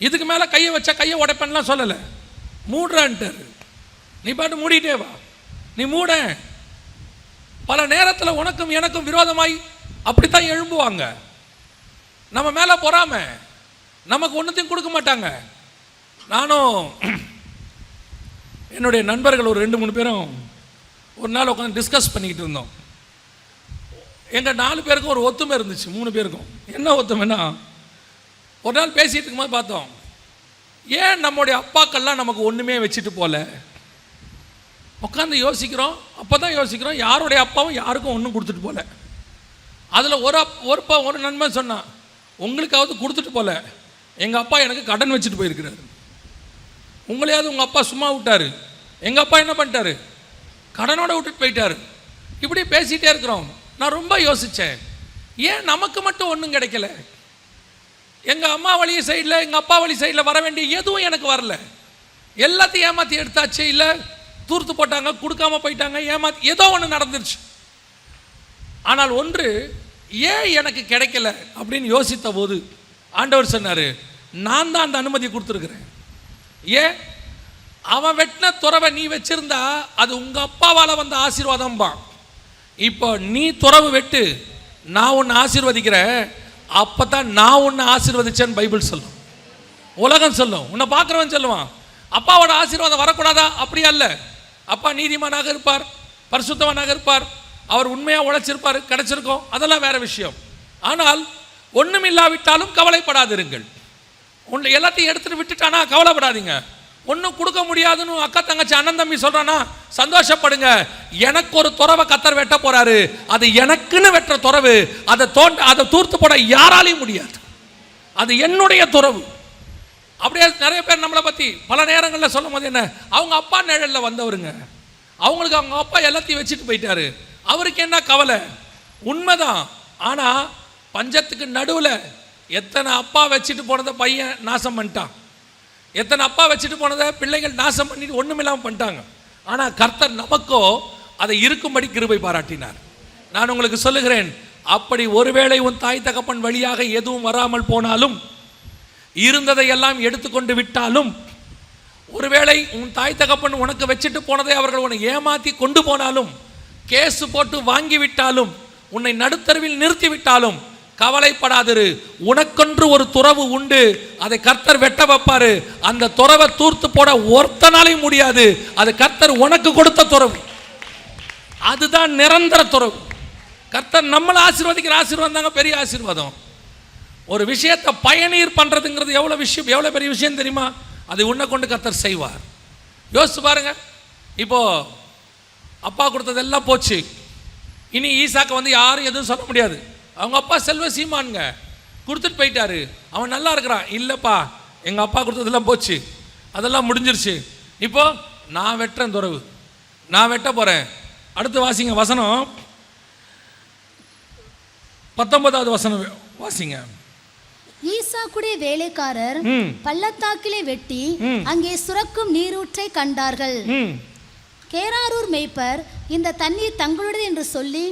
இதுக்கு மேலே கையை வச்சா கையை உடைப்பேன்லாம் சொல்லலை, மூடுறான்ட்டார். நீ பாட்டு மூடிட்டே வா, நீ மூட. பல நேரத்தில் உனக்கும் எனக்கும் விரோதமாய் அப்படித்தான் எழும்புவாங்க. நம்ம மேலே பொறாம, நமக்கு ஒன்றுத்தையும் கொடுக்க மாட்டாங்க. நானும் என்னுடைய நண்பர்கள் ஒரு 2-3 பேரும் ஒரு நாள் உட்காந்து டிஸ்கஸ் பண்ணிக்கிட்டு இருந்தோம். எங்கள் 4 பேருக்கும் ஒரு ஒத்துமை இருந்துச்சு, 3 பேருக்கும். என்ன ஒத்துமைன்னா, ஒரு நாள் பேசிகிட்டு இருக்கும்போது பார்த்தோம், ஏன் நம்முடைய அப்பாக்கள்லாம் நமக்கு ஒன்றுமே வச்சுட்டு போகல? உட்காந்து யோசிக்கிறோம். அப்போ தான் யோசிக்கிறோம், யாருடைய அப்பாவும் யாருக்கும் ஒன்றும் கொடுத்துட்டு போகல. அதில் ஒரு நண்பன் சொன்னான், உங்களுக்காவது கொடுத்துட்டு போகல, எங்கள் அப்பா எனக்கு கடன் வச்சுட்டு போயிருக்கிறாரு. உங்களையாவது உங்கள் அப்பா சும்மா விட்டார், எங்கள் அப்பா என்ன பண்ணிட்டாரு? கடனோட விட்டுட்டு போயிட்டார். இப்படி பேசிகிட்டே இருக்கிறோம். நான் ரொம்ப யோசித்தேன், ஏன் நமக்கு மட்டும் ஒன்றும் கிடைக்கல? எங்கள் அம்மா வழி சைடில் எங்கள் அப்பா வழி சைடில் வர வேண்டிய எதுவும் எனக்கு வரல. எல்லாத்தையும் ஏமாற்றி எடுத்தாச்சு, இல்லை தூர்த்து போட்டாங்க, கொடுக்காம போயிட்டாங்க, ஏமாற்றி ஏதோ ஒன்று நடந்துருச்சு. ஆனால் ஒன்று ஏன் எனக்கு கிடைக்கல அப்படின்னு யோசித்த போது ஆண்டவர் சொன்னார், நான் தான் அந்த அனுமதி கொடுத்துருக்குறேன். ஏன்? அவன் வெட்டின துறவை நீ வச்சிருந்தா அது உங்கள் அப்பாவால் வந்த ஆசீர்வாதம்பா. இப்போ நீ துறவு வெட்டு, நான் உன்னை ஆசீர்வதிக்கிறேன், அப்போ தான் நான் உன்னை ஆசீர்வதிச்சேன்னு பைபிள் சொல்லும், உலகம் சொல்லும், உன்னை பார்க்குறவன் சொல்லுவான். அப்பாவோட ஆசீர்வாதம் வரக்கூடாதா? அப்படியா? இல்லை. அப்பா நீதிமானாக இருப்பார், பரிசுத்தவனாக இருப்பார், அவர் உண்மையாக உழைச்சிருப்பார், கிடைச்சிருக்கோம், அதெல்லாம் வேற விஷயம். ஆனால் ஒன்றும் இல்லாவிட்டாலும் கவலைப்படாதிருங்கள். ஒன்று எல்லாத்தையும் எடுத்துகிட்டு விட்டுட்டானா கவலைப்படாதீங்க. ஒன்றும் கொடுக்க முடியாதுன்னு அக்கா தங்கச்சி அண்ணன் தம்பி சொல்கிறானா சந்தோஷப்படுங்க. எனக்கு ஒரு துறவை கத்தர் வெட்ட போகிறாரு, அது எனக்குன்னு வெட்டுற துறவு, அதை தூர்த்து போட யாராலையும் முடியாது, அது என்னுடைய துறவு. அப்படியே நிறைய பேர் நம்மளை பற்றி பல நேரங்களில் சொல்லும் போது என்ன, அவங்க அப்பா நிழலில் வந்தவருங்க, அவங்களுக்கு அவங்க அப்பா எல்லாத்தையும் வச்சுட்டு போயிட்டாரு, அவருக்கு என்ன கவலை? உண்மைதான். ஆனால் பஞ்சத்துக்கு நடுவில் எத்தனை அப்பா வச்சுட்டு போனதை பையன் நாசம் பண்ணிட்டான், எத்தனை அப்பா வச்சுட்டு போனதை பிள்ளைகள் நாசம் பண்ணிட்டு ஒன்றுமில்லாமல் பண்ணிட்டாங்க. ஆனால் கர்த்தர் நமக்கோ அதை இருக்கும்படி கிருபை பாராட்டினார். நான் உங்களுக்கு சொல்லுகிறேன், அப்படி ஒருவேளை உன் தாய் தகப்பன் வழியாக எதுவும் வராமல் போனாலும், இருந்ததை எல்லாம் எடுத்துக்கொண்டு விட்டாலும், ஒருவேளை உன் தாய் தகப்பன் உனக்கு வச்சுட்டு போனதை அவர்கள் உன்னை ஏமாற்றி கொண்டு போனாலும், கேஸு போட்டு வாங்கி விட்டாலும், உன்னை நடுத்தருவில் நிறுத்தி விட்டாலும், கவலைப்படாதிரு, உனக்கென்று ஒரு துறவு உண்டு, அதை கர்த்தர் வெட்ட வைப்பாரு. அந்த துறவை தூர்த்து போட ஒருத்தனாலையும் முடியாது. அது கர்த்தர் உனக்கு கொடுத்த துறவு. அதுதான் நிரந்தர துறவு. கர்த்தர் நம்மளை ஆசீர்வதிக்கிற ஆசீர்வாதம் தாங்க பெரிய ஆசீர்வாதம். ஒரு விஷயத்தை பயனீர் பண்றதுங்கிறது எவ்வளவு பெரிய விஷயம் தெரியுமா? அதை உன்னை கொண்டு கர்த்தர் செய்வார். யோசிச்சு பாருங்க. இப்போ அப்பா கொடுத்ததெல்லாம் போச்சு. இனி ஈசாக்கு வந்து யாரும் எதுவும் சொல்ல முடியாது. அவங்க அப்பா செல்வ சீமானுங்க, கொடுத்துட்டு போயிட்டாரு, அவன் நல்லா இருக்கிறான். இல்லைப்பா, எங்கள் அப்பா கொடுத்ததெல்லாம் போச்சு, அதெல்லாம் முடிஞ்சிருச்சு. இப்போ நான் வெட்டுறேன் துறவு, நான் வெட்ட போகிறேன். அடுத்து வாசிங்க வசனம் 19வது வசனம் வாசிங்க. ஈசாக்குடைய வேலைக்காரர் பள்ளத்தாக்கிலே வெட்டி அங்கே சுரக்கும் நீரூற்றை கண்டார்கள். கேராரூர் மேய்ப்பர் இந்த தண்ணீர் தங்களுடையது என்று சொல்லி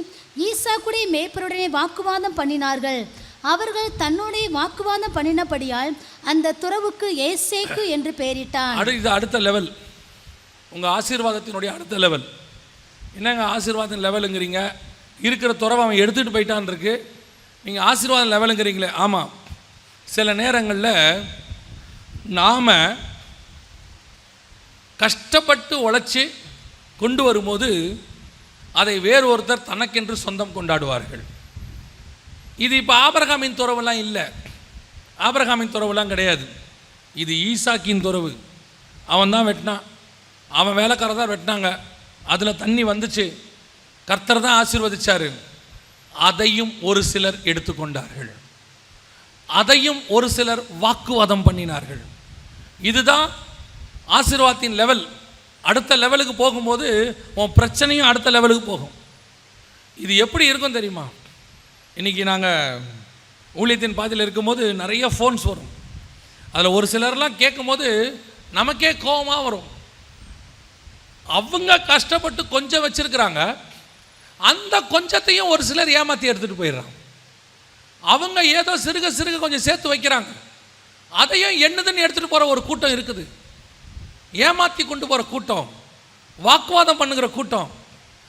ஈசாக்குடைய மேய்ப்பருடனே வாக்குவாதம் பண்ணினார்கள். அவர்கள் தன்னுடைய வாக்குவாதம் பண்ணினபடியால் அந்த துறவுக்கு ஏசேக்கு என்று பெயரிட்டான். இது அடுத்த லெவல், உங்க ஆசீர்வாதத்தினுடைய அடுத்த லெவல். என்னங்க ஆசீர்வாதம் லெவலுங்கிறீங்க? இருக்கிற துறவை அவன் எடுத்துகிட்டு போயிட்டான் இருக்கு, நீங்கள் ஆசீர்வாதம் லெவலுங்கிறீங்களே. ஆமாம், சில நேரங்களில் நாம் கஷ்டப்பட்டு உழைச்சி கொண்டு வரும்போது அதை வேறு ஒருத்தர் தனக்கென்று சொந்தம் கொண்டாடுவார்கள். இது இப்போ ஆபிரகாமின் துறவுலாம் இல்லை, ஆபிரகாமின் துறவுலாம் கிடையாது. இது ஈசாக்கின் துறவு. அவன் தான் வெட்டினான், அவன் வேலைக்காரர் தான் வெட்டினாங்க, அதில் தண்ணி வந்துச்சு, கர்த்தர் தான் ஆசீர்வதிச்சார். அதையும் ஒரு சிலர் எடுத்துக்கொண்டார்கள், அதையும் ஒரு சிலர் வாக்குவாதம் பண்ணினார்கள். இதுதான் ஆசீர்வாதத்தின் லெவல். அடுத்த லெவலுக்கு போகும்போது உன் பிரச்சனையும் அடுத்த லெவலுக்கு போகும். இது எப்படி இருக்கும் தெரியுமா? இன்றைக்கி நாங்கள் ஊழியத்தின் பாதையில் இருக்கும்போது நிறைய ஃபோன்ஸ் வரும். அதில் ஒரு சிலர்லாம் கேட்கும்போது நமக்கே கோபமாக வரும். அவங்க கஷ்டப்பட்டு கொஞ்சம் வச்சுருக்கிறாங்க, அந்த கொஞ்சத்தையும் ஒரு சிலர் ஏமாற்றி எடுத்துகிட்டு போயிடுறாங்க. அவங்க ஏதோ சிறுக சிறுக கொஞ்சம் சேர்த்து வைக்கிறாங்க, அதையும் என்னதுன்னு எடுத்துகிட்டு போகிற ஒரு கூட்டம் இருக்குது. ஏமாற்றி கொண்டு போகிற கூட்டம், வாக்குவாதம் பண்ணுகிற கூட்டம்.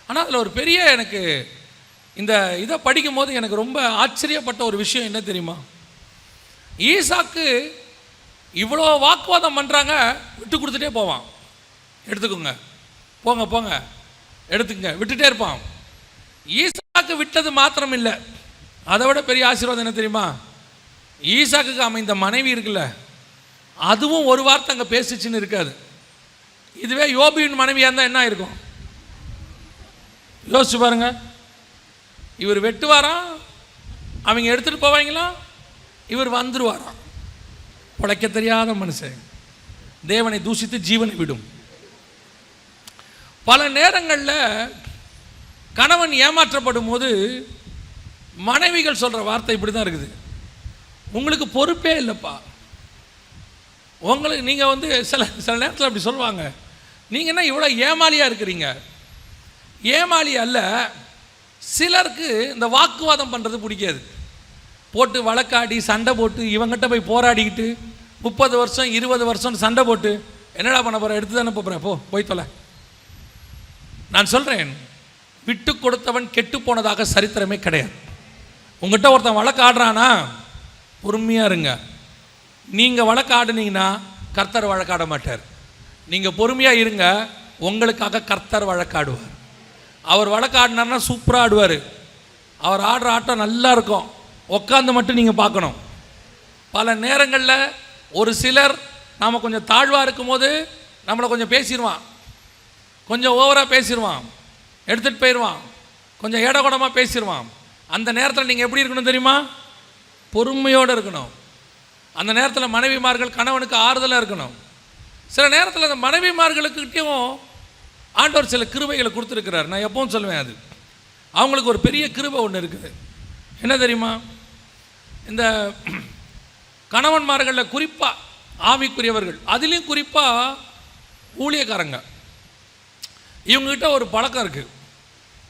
ஆனால் அதில் ஒரு பெரிய, எனக்கு இந்த இதை படிக்கும் போது எனக்கு ரொம்ப ஆச்சரியப்பட்ட ஒரு விஷயம் என்ன தெரியுமா? ஈசாக்கு இவ்வளோ வாக்குவாதம் பண்ணுறாங்க, விட்டு கொடுத்துட்டே போவான். எடுத்துக்கோங்க, போங்க போங்க, எடுத்துக்கங்க, விட்டுட்டே இருப்பான். ஈசாக்கு விட்டது மாத்திரம் இல்லை, அதை விட பெரிய ஆசீர்வாதம் என்ன தெரியுமா? ஈசாக்கு அமைந்த மனைவி இருக்குல்ல, அதுவும் ஒரு வார்த்தை அங்கே பேசிச்சுன்னு இருக்காது. இதுவே யோபியின் மனைவியாக இருந்தால் என்ன இருக்கும் யோசிச்சு பாருங்க. இவர் வெட்டுவாராம், அவங்க எடுத்துகிட்டு போவாங்களா, இவர் வந்துடுவாராம். பிழைக்க தெரியாத மனுஷன், தேவனை தூஷித்து ஜீவனை விடும். பல நேரங்களில் கணவன் ஏமாற்றப்படும் போது மனைவிகள் சொல்கிற வார்த்தை இப்படி தான் இருக்குது: உங்களுக்கு பொறுப்பே இல்லைப்பா, உங்களுக்கு நீங்கள் வந்து சில நேரத்தில் அப்படி சொல்லுவாங்க, நீங்கள் என்ன இவ்வளோ ஏமாளியாக இருக்கிறீங்க. ஏமாளி அல்ல, சிலருக்கு இந்த வாக்குவாதம் பண்ணுறது பிடிக்காது. போட்டு வழக்காடி சண்டை போட்டு இவங்கிட்ட போய் போராடிக்கிட்டு 30 வருஷம் 20 வருஷம் சண்டை போட்டு என்னடா பண்ண போகிற, எடுத்து தானே போகிறேன், போய் தொலை. நான் சொல்கிறேன், விட்டு கொடுத்தவன் கெட்டு போனதாக சரித்திரமே கிடையாது. உங்கள்கிட்ட ஒருத்தன் வழக்கு ஆடுறானா, பொறுமையாக இருங்க. நீங்கள் வழக்கு ஆடுனீங்கன்னா கர்த்தர் வழக்காட மாட்டார். நீங்கள் பொறுமையாக இருங்க, உங்களுக்காக கர்த்தர் வழக்காடுவார். அவர் வழக்காடினார்னா சூப்பராக ஆடுவார். அவர் ஆடுற ஆட்டம் நல்லா இருக்கும், உட்காந்து மட்டும் நீங்கள் பார்க்கணும். பல நேரங்களில் ஒரு சிலர் நாம் கொஞ்சம் தாழ்வாக இருக்கும்போது நம்மளை கொஞ்சம் பேசிடுவான், கொஞ்சம் ஓவராக பேசிடுவான், எடுத்துகிட்டு போயிடுவான், கொஞ்சம் ஏடகுடமாக பேசிடுவான். அந்த நேரத்தில் நீங்கள் எப்படி இருக்கணும் தெரியுமா? பொறுமையோடு இருக்கணும். அந்த நேரத்தில் மனைவிமார்கள் கணவனுக்கு ஆறுதலாக இருக்கணும். சில நேரத்தில் அந்த மனைவிமார்களுக்கிட்டையும் ஆண்டவர் சில கிருபைகளை கொடுத்துருக்கிறார். நான் எப்பவும் சொல்லுவேன், அது அவங்களுக்கு ஒரு பெரிய கிருபை ஒன்று இருக்குது. என்ன தெரியுமா? இந்த கணவன்மார்களில் குறிப்பாக ஆவிக்குரியவர்கள், அதுலேயும் குறிப்பாக ஊழியக்காரங்க, இவங்ககிட்ட ஒரு பழக்கம் இருக்குது.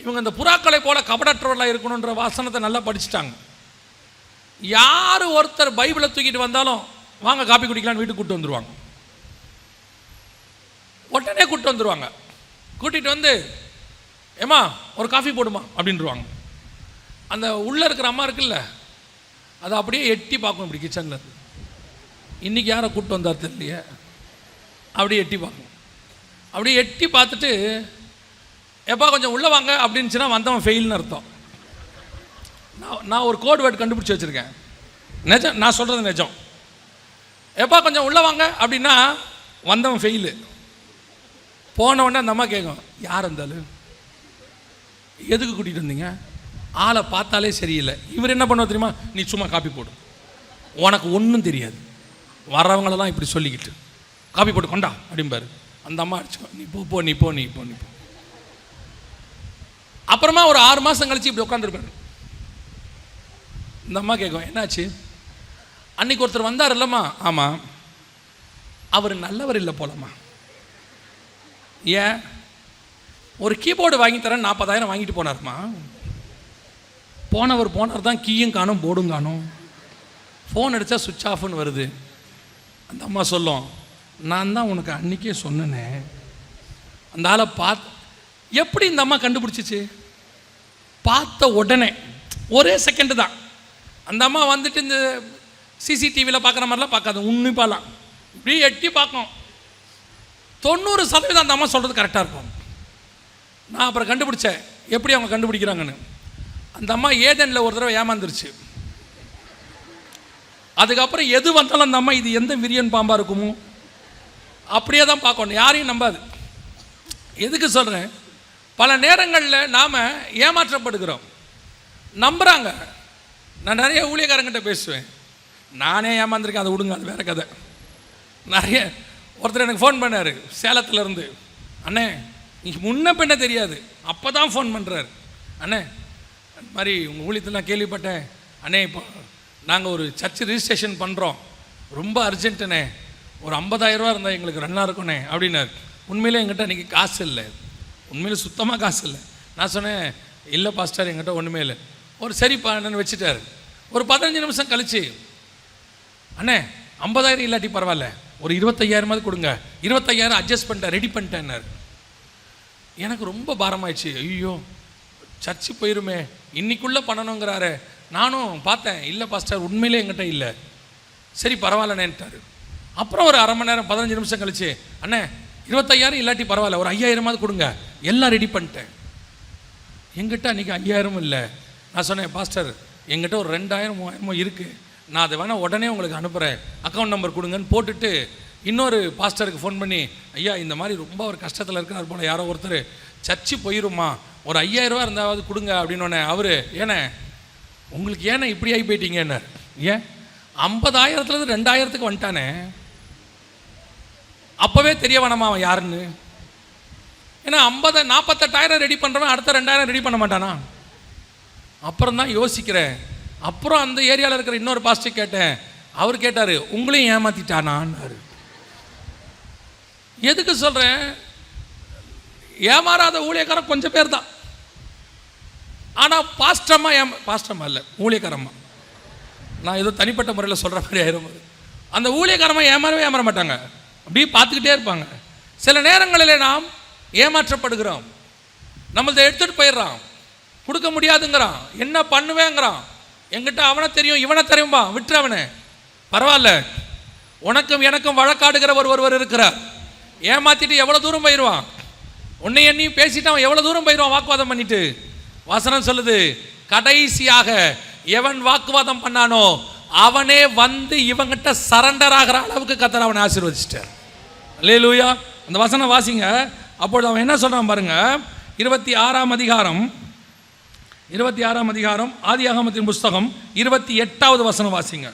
இவங்க இந்த புறாக்களை போல கபடற்றவர்களாக இருக்கணுன்ற வாசனத்தை நல்லா படிச்சுட்டாங்க. யார் ஒருத்தர் பைபிளை தூக்கிட்டு வந்தாலும் வாங்க காப்பி குடிக்கலான்னு வீட்டுக்கு கூப்பிட்டு வந்துடுவாங்க. உடனே கூப்பிட்டு வந்துடுவாங்க. கூட்டிகிட்டு வந்து ஏம்மா ஒரு காஃபி போடுமா அப்படின்ட்டுருவாங்க. அந்த உள்ளே இருக்கிற அம்மா இருக்குல்ல, அதை அப்படியே எட்டி பார்க்கணும் இப்படி கிச்சனில் இருக்கு. இன்றைக்கி யாரை கூப்பிட்டு வந்தார் தெரியலையே, அப்படியே எட்டி பார்க்கணும். அப்படியே எட்டி பார்த்துட்டு எப்பா கொஞ்சம் உள்ளே வாங்க அப்படின்னுச்சுன்னா வந்தவன் ஃபெயில்னு அர்த்தம். நான் ஒரு கோட் வேர்டு கண்டுபிடிச்சி வச்சுருக்கேன், நிஜம், நான் சொல்கிறது நிஜம். எப்பா கொஞ்சம் உள்ளே வாங்க அப்படின்னா வந்தவன் ஃபெயிலு. போன உடனே அந்த அம்மா கேட்கும், யார் இருந்தாலும் எதுக்கு கூட்டிகிட்டு வந்தீங்க, ஆளை பார்த்தாலே சரியில்லை. இவர் என்ன பண்ணுவோம் தெரியுமா, நீ சும்மா காப்பி போடு, உனக்கு ஒன்றும் தெரியாது, வர்றவங்களெல்லாம் இப்படி சொல்லிக்கிட்டு காப்பி போட்டு கொண்டா அப்படிம்பாரு. அந்த அம்மா அடிச்சுக்கோ, நீ போ நீ போ நீ போ நீ போ. அப்புறமா ஒரு 6 மாதம் கழிச்சு இப்படி உட்காந்துருப்பாரு. இந்த அம்மா கேட்கும், என்னாச்சு, அன்னைக்கு ஒருத்தர் வந்தார் இல்லைம்மா. ஆமாம், அவர் நல்லவர் இல்லை போலம்மா. ஏன், ஒரு கீபோர்டு வாங்கி தரேன் 40,000 வாங்கிட்டு போனார்மா. போனார் தான், கீயும் காணும் போர்டும் காணும், ஃபோன் அடித்தா சுவிட்ச் ஆஃப்னு வருது. அந்த அம்மா சொல்லும், நான் தான் உனக்கு அன்றைக்கே சொன்னேனே. அந்த ஆளை எப்படி இந்த அம்மா கண்டுபிடிச்சிச்சு, பார்த்த உடனே ஒரே செகண்டு தான். அந்த அம்மா வந்துட்டு இந்த சிசிடிவியில் பார்க்குற மாதிரிலாம் பார்க்காது, உன்னிப்பாலாம் இப்படி எட்டி பார்க்கும். 90% அந்த அம்மா சொல்கிறது கரெக்டாக இருக்கும். நான் அப்புறம் கண்டுபிடிச்சேன் எப்படி அவங்க கண்டுபிடிக்கிறாங்கன்னு. அந்த அம்மா ஏதெனில் ஒரு தடவை ஏமாந்துருச்சு. அதுக்கப்புறம் எது வந்தாலும் அந்த அம்மா இது எந்த விரியன் பாம்பாக இருக்குமோ அப்படியே தான் பார்க்கணும், யாரையும் நம்பாது. எதுக்கு சொல்கிறேன், பல நேரங்களில் நாம் ஏமாற்றப்படுகிறோம், நம்புகிறாங்க. நான் நிறைய ஊழியக்காரங்கிட்ட பேசுவேன், நானே ஏமாந்துருக்கேன், அதை விடுங்க, அது வேறு கதை. நிறைய ஒருத்தர் எனக்கு ஃபோன் பண்ணார் சேலத்துலேருந்து, அண்ணே நீ முன்ன பின்ன தெரியாது, அப்போ தான் ஃபோன் பண்ணுறாரு. அண்ணே இந்த மாதிரி உங்கள் ஊழியத்தில் கேள்விப்பட்டேன் அண்ணே, இப்போ நாங்கள் ஒரு சர்ச் ரிஜிஸ்ட்ரேஷன் பண்ணுறோம், ரொம்ப அர்ஜென்ட்டுண்ணே, ஒரு 50,000 ரூபா இருந்தால் எங்களுக்கு ரன்னாக இருக்குண்ணே அப்படின்னாரு. உண்மையிலே என்கிட்ட இன்றைக்கி காசு இல்லை, உண்மையிலே சுத்தமாக காசு இல்லை. நான் சொன்னேன், இல்லை பாஸ்டர் என்கிட்ட ஒன்றுமே இல்லை. ஒரு சரிப்பா என்னன்னு வச்சுட்டார். ஒரு 15 நிமிஷம் கழிச்சு, அண்ணே 50,000 இல்லாட்டி பரவாயில்ல, ஒரு 25,000 கொடுங்க, 25,000 அட்ஜஸ்ட் பண்ணிட்டேன், ரெடி பண்ணிட்டேன்னாரு. எனக்கு ரொம்ப பாரமாயிடுச்சு. ஐயோ சர்ச்சு போயிருமே, இன்னைக்குள்ளே பண்ணணுங்கிறாரு. நானும் பார்த்தேன், இல்லை பாஸ்டர் உண்மையிலே என்கிட்ட இல்லை. சரி பரவாயில்லண்ணேன்ட்டார். அப்புறம் ஒரு அரை மணி நேரம் 15 நிமிஷம் கழிச்சு, அண்ணே 25,000 இல்லாட்டி பரவாயில்ல, ஒரு 5,000 கொடுங்க, எல்லாம் ரெடி பண்ணிட்டேன். எங்கிட்ட அன்றைக்கி 5,000 இல்லை. நான் சொன்னேன், பாஸ்டர் எங்கிட்ட ஒரு 2,000 3,000 இருக்குது, நான் அதை வேணால் உடனே உங்களுக்கு அனுப்புகிறேன், அக்கௌண்ட் நம்பர் கொடுங்கன்னு போட்டுட்டு இன்னொரு பாஸ்டருக்கு ஃபோன் பண்ணி, ஐயா இந்த மாதிரி ரொம்ப ஒரு கஷ்டத்தில் இருக்கிறார் போல், யாரோ ஒருத்தர் சர்ச்சு போயிருமா, ஒரு 5,000 ரூபா இருந்தாவது கொடுங்க அப்படின்னோடனே அவர், ஏன்னா உங்களுக்கு ஏன்னா இப்படி ஆகி போயிட்டீங்கன்னு. ஏன் 50,000லேருந்து 2,000க்கு வந்துட்டானே, அப்போவே தெரிய வேணாமா அவன் யாருன்னு. ஏன்னா 48,000 ரெடி பண்ணுறவன் அடுத்த 2,000 ரெடி பண்ண மாட்டானா. அப்புறம் தான் யோசிக்கிறேன். அப்புறம் அந்த ஏரியாவில் இருக்கிற இன்னொரு பாஸ்டர் கேட்டேன், அவர் கேட்டார், உங்களையும் ஏமாற்றிட்டானான்னாரு. எதுக்கு சொல்கிறேன், ஏமாறாத ஊழியக்காரன் கொஞ்சம் பேர் தான். ஆனால் பாஸ்டம்மா இல்லை, ஊழியக்காரம்மா, நான் ஏதோ தனிப்பட்ட முறையில் சொல்கிற மாதிரி ஆயிரும். அந்த ஊழியக்காரம்மா ஏமாற மாட்டாங்க, அப்படியே பார்த்துக்கிட்டே இருப்பாங்க. சில நேரங்களில் நாம் ஏமாற்றப்படுகிறோம், நம்மளதை எடுத்துகிட்டு போயிடுறான், கொடுக்க முடியாதுங்கிறான், என்ன பண்ணுவேங்கிறான், எங்கிட்ட அவனை தெரியும் இவனை தெரியும்பா, விட்டுற அவனை, பரவாயில்ல, உனக்கும் எனக்கும் வழக்காடுகிற ஒருவர் இருக்கிறார். ஏமாற்றிட்டு எவ்வளோ தூரம் போயிடுவான், உன்னை எண்ணியும் பேசிட்டு அவன் எவ்வளோ தூரம் போயிடுவான் வாக்குவாதம் பண்ணிட்டு. வசனம் சொல்லுது, கடைசியாக எவன் வாக்குவாதம் பண்ணானோ அவனே வந்து இவங்கிட்ட சரண்டர் ஆகிற அளவுக்கு கர்த்தர் அவனை ஆசீர்வதிச்சிட்டார். அல்லேலூயா. அந்த வசனம் வாசிங்க. அப்பொழுது அவன் என்ன சொல்றான் பாருங்க, 26ஆம் அதிகாரம் ஆதியாகமத்தின் புஸ்தகம் 28வது வசனம் வாசிங்க.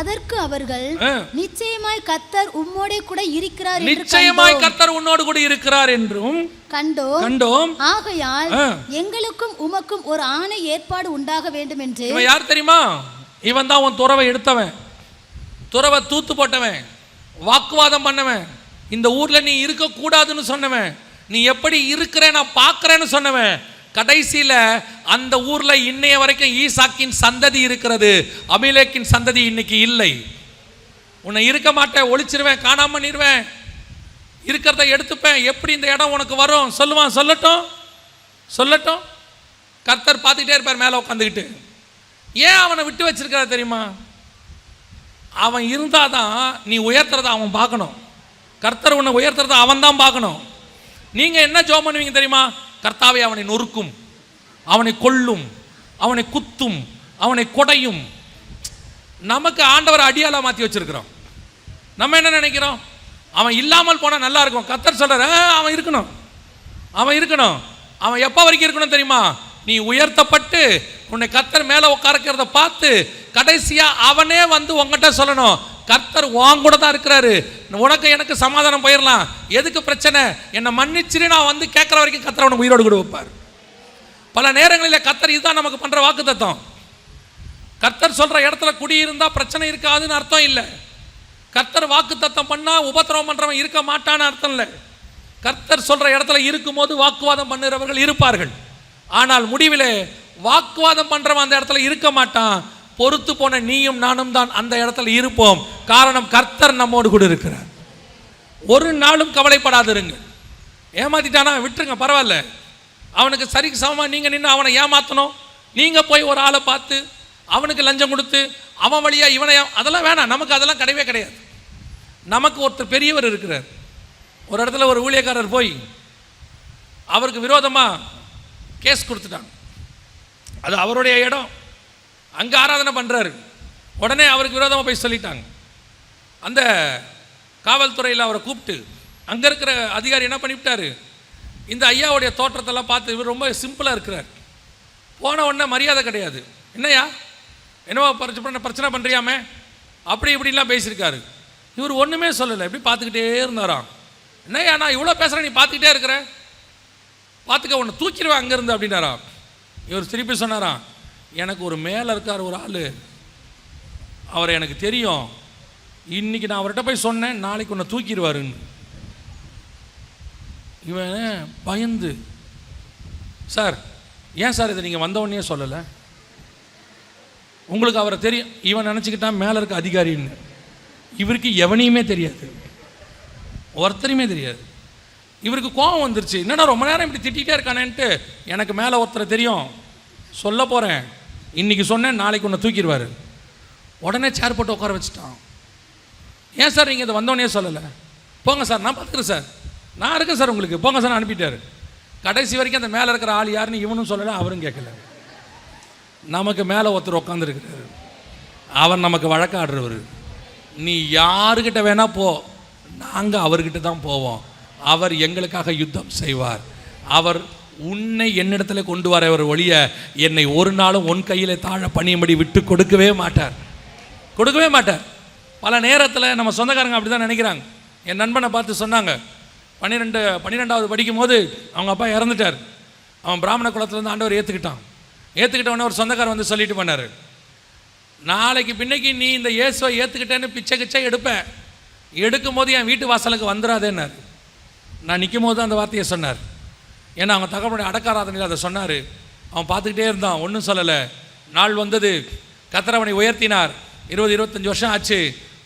அதற்கு அவர்கள், நிச்சயமாய் கர்த்தர் உம்மோடே கூட இருக்கிறார், நிச்சயமாய் கர்த்தர் உன்னோடு கூட இருக்கிறார் என்றும் கண்டோம். ஆகையால் எங்களுக்கும் உமக்கும் ஒரு ஆணை ஏற்பாடு உண்டாக வேண்டும் என்று. இவன் யார் தெரியுமா? இவன் தான் உன் துறவை எடுத்தவன், துறவை தூத்து போட்டவன், வாக்குவாதம் பண்ணவன், இந்த ஊர்ல நீ இருக்க கூடாதுன்னு சொன்னவன், நீ எப்படி இருக்கிற நான் பார்க்கிறேன்னு சொன்னவன். கடைசியில் அந்த ஊர்ல இன்னைய வரைக்கும் ஈசாக்கின் சந்ததி இருக்கிறது, அபிலேக்கின் சந்ததி இன்னைக்கு இல்லை. உன்னை இருக்க மாட்டேன், ஒளிச்சிருவேன், காணாம பண்ணிடுவேன், இருக்கிறத எடுத்துப்பேன், எப்படி இந்த இடம் உனக்கு வரும் சொல்லட்டும். கர்த்தர் பார்த்துக்கிட்டே இருப்பார் மேலே உட்காந்துக்கிட்டு. ஏன் அவனை விட்டு வச்சிருக்கிறா தெரியுமா? அவன் இருந்தாதான் நீ உயர்த்துறத அவன் பார்க்கணும். கர்த்தர் உன்னை உயர்த்துறத அவன் தான் பார்க்கணும். நீங்கள் என்ன ஜெபம் பண்ணுவீங்க தெரியுமா? கர்த்தாவே அவனை நொறுக்கும், அவனை கொல்லும், அவனை குத்தும், அவனை கொடையும். நமக்கு ஆண்டவர் அடியாளா மாற்றி வச்சிருக்கிறோம். நம்ம என்ன நினைக்கிறோம்? அவன் இல்லாமல் போனால் நல்லா இருக்கும். கர்த்தர் சொல்றாரு அவன் இருக்கணும், அவன் இருக்கணும். அவன் எப்போ வரைக்கும் இருக்கணும் தெரியுமா? நீ உயர்த்தப்பட்டு உன்னை கர்த்தர் மேலே உட்காரக்கிறத பார்த்து கடைசியாக அவனே வந்து உங்ககிட்ட சொல்லணும், கர்த்தர் உன் கூட தான் இருக்கிறாரு, உனக்கு எனக்கு சமாதானம் போயிடலாம், எதுக்கு பிரச்சனை, என்னை மன்னிச்சிரு நான் வந்து கேட்குற வரைக்கும் கர்த்தர் உனக்கு உயிரோடு கூட வைப்பார். பல நேரங்களில் கர்த்தர் இதுதான் நமக்கு பண்ணுற வாக்குத்தத்தம். கர்த்தர் சொல்கிற இடத்துல குடியிருந்தால் பிரச்சனை இருக்காதுன்னு அர்த்தம் இல்லை. கர்த்தர் வாக்குத்தத்தம் பண்ணால் உபத்திரவம் பண்ணுறவன் இருக்க மாட்டான்னு அர்த்தம் இல்லை. கர்த்தர் சொல்கிற இடத்துல இருக்கும்போது வாக்குவாதம் பண்ணுறவர்கள் இருப்பார்கள். ஆனால் முடிவில் வாக்குவாதம் பண்ணுறவன் அந்த இடத்துல இருக்க மாட்டான். பொறுத்து போன நீயும் நானும் தான் அந்த இடத்துல இருப்போம். காரணம் கர்த்தர் நம்மோடு கூட இருக்கிறார். ஒரு நாளும் கவலைப்படாதிருங்க. ஏமாத்திட்டானா விட்டுருங்க, பரவாயில்ல. அவனுக்கு சரிக்கு சமமாக நீங்கள் நின்று அவனை ஏமாற்றணும், நீங்கள் போய் ஒரு ஆளை பார்த்து அவனுக்கு லஞ்சம் கொடுத்து அவன் வழியா இவனை, அதெல்லாம் வேணாம். நமக்கு அதெல்லாம் கிடையவே கிடையாது. நமக்கு ஒருத்தர் பெரியவர் இருக்கிறார். ஒரு இடத்துல ஒரு ஊழியக்காரர் போய் அவருக்கு விரோதமாக கேஸ் கொடுத்துட்டாங்க. அது அவருடைய இடம், அங்கே ஆராதனை பண்ணுறாரு. உடனே அவருக்கு விரோதமாக போய் சொல்லிட்டாங்க. அந்த காவல்துறையில் அவரை கூப்பிட்டு அங்கே இருக்கிற அதிகாரி என்ன பண்ணிவிட்டாரு, இந்த ஐயாவுடைய தோற்றத்தெல்லாம் பார்த்து இவர் ரொம்ப சிம்பிளாக இருக்கிறார். போன உடனே மரியாதை கிடையாது. என்னையா என்னவோ பிரச்சனை பண்ணுறியாமே அப்படி இப்படிலாம் பேசியிருக்காரு. இவர் ஒன்றுமே சொல்லலை, இப்படி பார்த்துக்கிட்டே இருந்தாராம். என்னையா நான் இவ்வளோ பேசுகிறேன், நீ பார்த்துக்கிட்டே இருக்கிற, பார்த்துக்க உன்னை தூக்கிடுவேன் அங்கேருந்து அப்படின்னாராம். இவர் திருப்பி சொன்னாராம், எனக்கு ஒரு மேலே இருக்கார் ஒரு ஆள், அவரை எனக்கு தெரியும், இன்னைக்கு நான் அவர்கிட்ட போய் சொன்னேன், நாளைக்கு உன்னை தூக்கிடுவாருன்னு. இவன் பயந்து, சார் ஏன் சார் இதை நீங்கள் வந்தவொடனே சொல்லலை, உங்களுக்கு அவரை தெரியும். இவன் நினச்சிக்கிட்டான் மேலே இருக்க அதிகாரின்னு. இவருக்கு எவனையுமே தெரியாது, ஒருத்தரையுமே தெரியாது. இவருக்கு கோபம் வந்துருச்சு, என்னடா ரொம்ப நேரம் இப்படி திட்டிகிட்டே இருக்கானேன்ட்டு, எனக்கு மேலே ஒருத்தரை தெரியும், சொல்ல போகிறேன், இன்றைக்கி சொன்னேன், நாளைக்கு உன்னை தூக்கிடுவார். உடனே சேர் போட்டு உட்கார வச்சுட்டான். ஏன் சார் நீங்கள் இதை வந்தோடனே சொல்லலை, போங்க சார் நான் பார்த்துக்கிறேன் சார், நான் இருக்கேன் சார் உங்களுக்கு, போங்க சார் அனுப்பிட்டார். கடைசி வரைக்கும் அந்த மேலே இருக்கிற ஆள் யாருன்னு இவனும் சொல்லலை, அவரும் கேட்கல. நமக்கு மேலே ஒருத்தர் உட்காந்துருக்கிறாரு, அவர் நமக்கு வழக்காடுறவர். நீ யாருக்கிட்ட வேணா போ, நாங்கள் அவர்கிட்ட தான் போவோம், அவர் எங்களுக்காக யுத்தம் செய்வார். அவர் உன்னை என்னிடத்தில் கொண்டு வரவர் ஒழிய என்னை ஒரு நாளும் உன் கையில் தாழ பணியும்படி விட்டு கொடுக்கவே மாட்டார், கொடுக்கவே மாட்டார். பல நேரத்தில் நம்ம சொந்தக்காரங்க அப்படி தான் நினைக்கிறாங்க. என் நண்பனை பார்த்து சொன்னாங்க, 12வது படிக்கும் போது அவங்க அப்பா இறந்துட்டார். அவன் பிராமண குலத்துலேருந்து ஆண்டவர் ஏற்றுக்கிட்டவொடனே ஒரு சொந்தக்காரர் வந்து சொல்லிட்டு பண்ணார், நாளைக்கு பின்னைக்கு நீ இந்த இயேசுவை ஏற்றுக்கிட்டேன்னு பிச்சை எடுப்பேன், எடுக்கும் போது என் வீட்டு வாசலுக்கு வந்துடாதேன்னார். நான் நிற்கும் போது தான் அந்த வார்த்தையை சொன்னார். ஏன்னா அவங்க தகவலுடைய அடக்காராதனையில் அதை சொன்னார். அவன் பார்த்துக்கிட்டே இருந்தான், ஒன்றும் சொல்லலை. நாள் வந்தது, கர்த்தர் அவனை உயர்த்தினார். 20-25 வருஷம் ஆச்சு,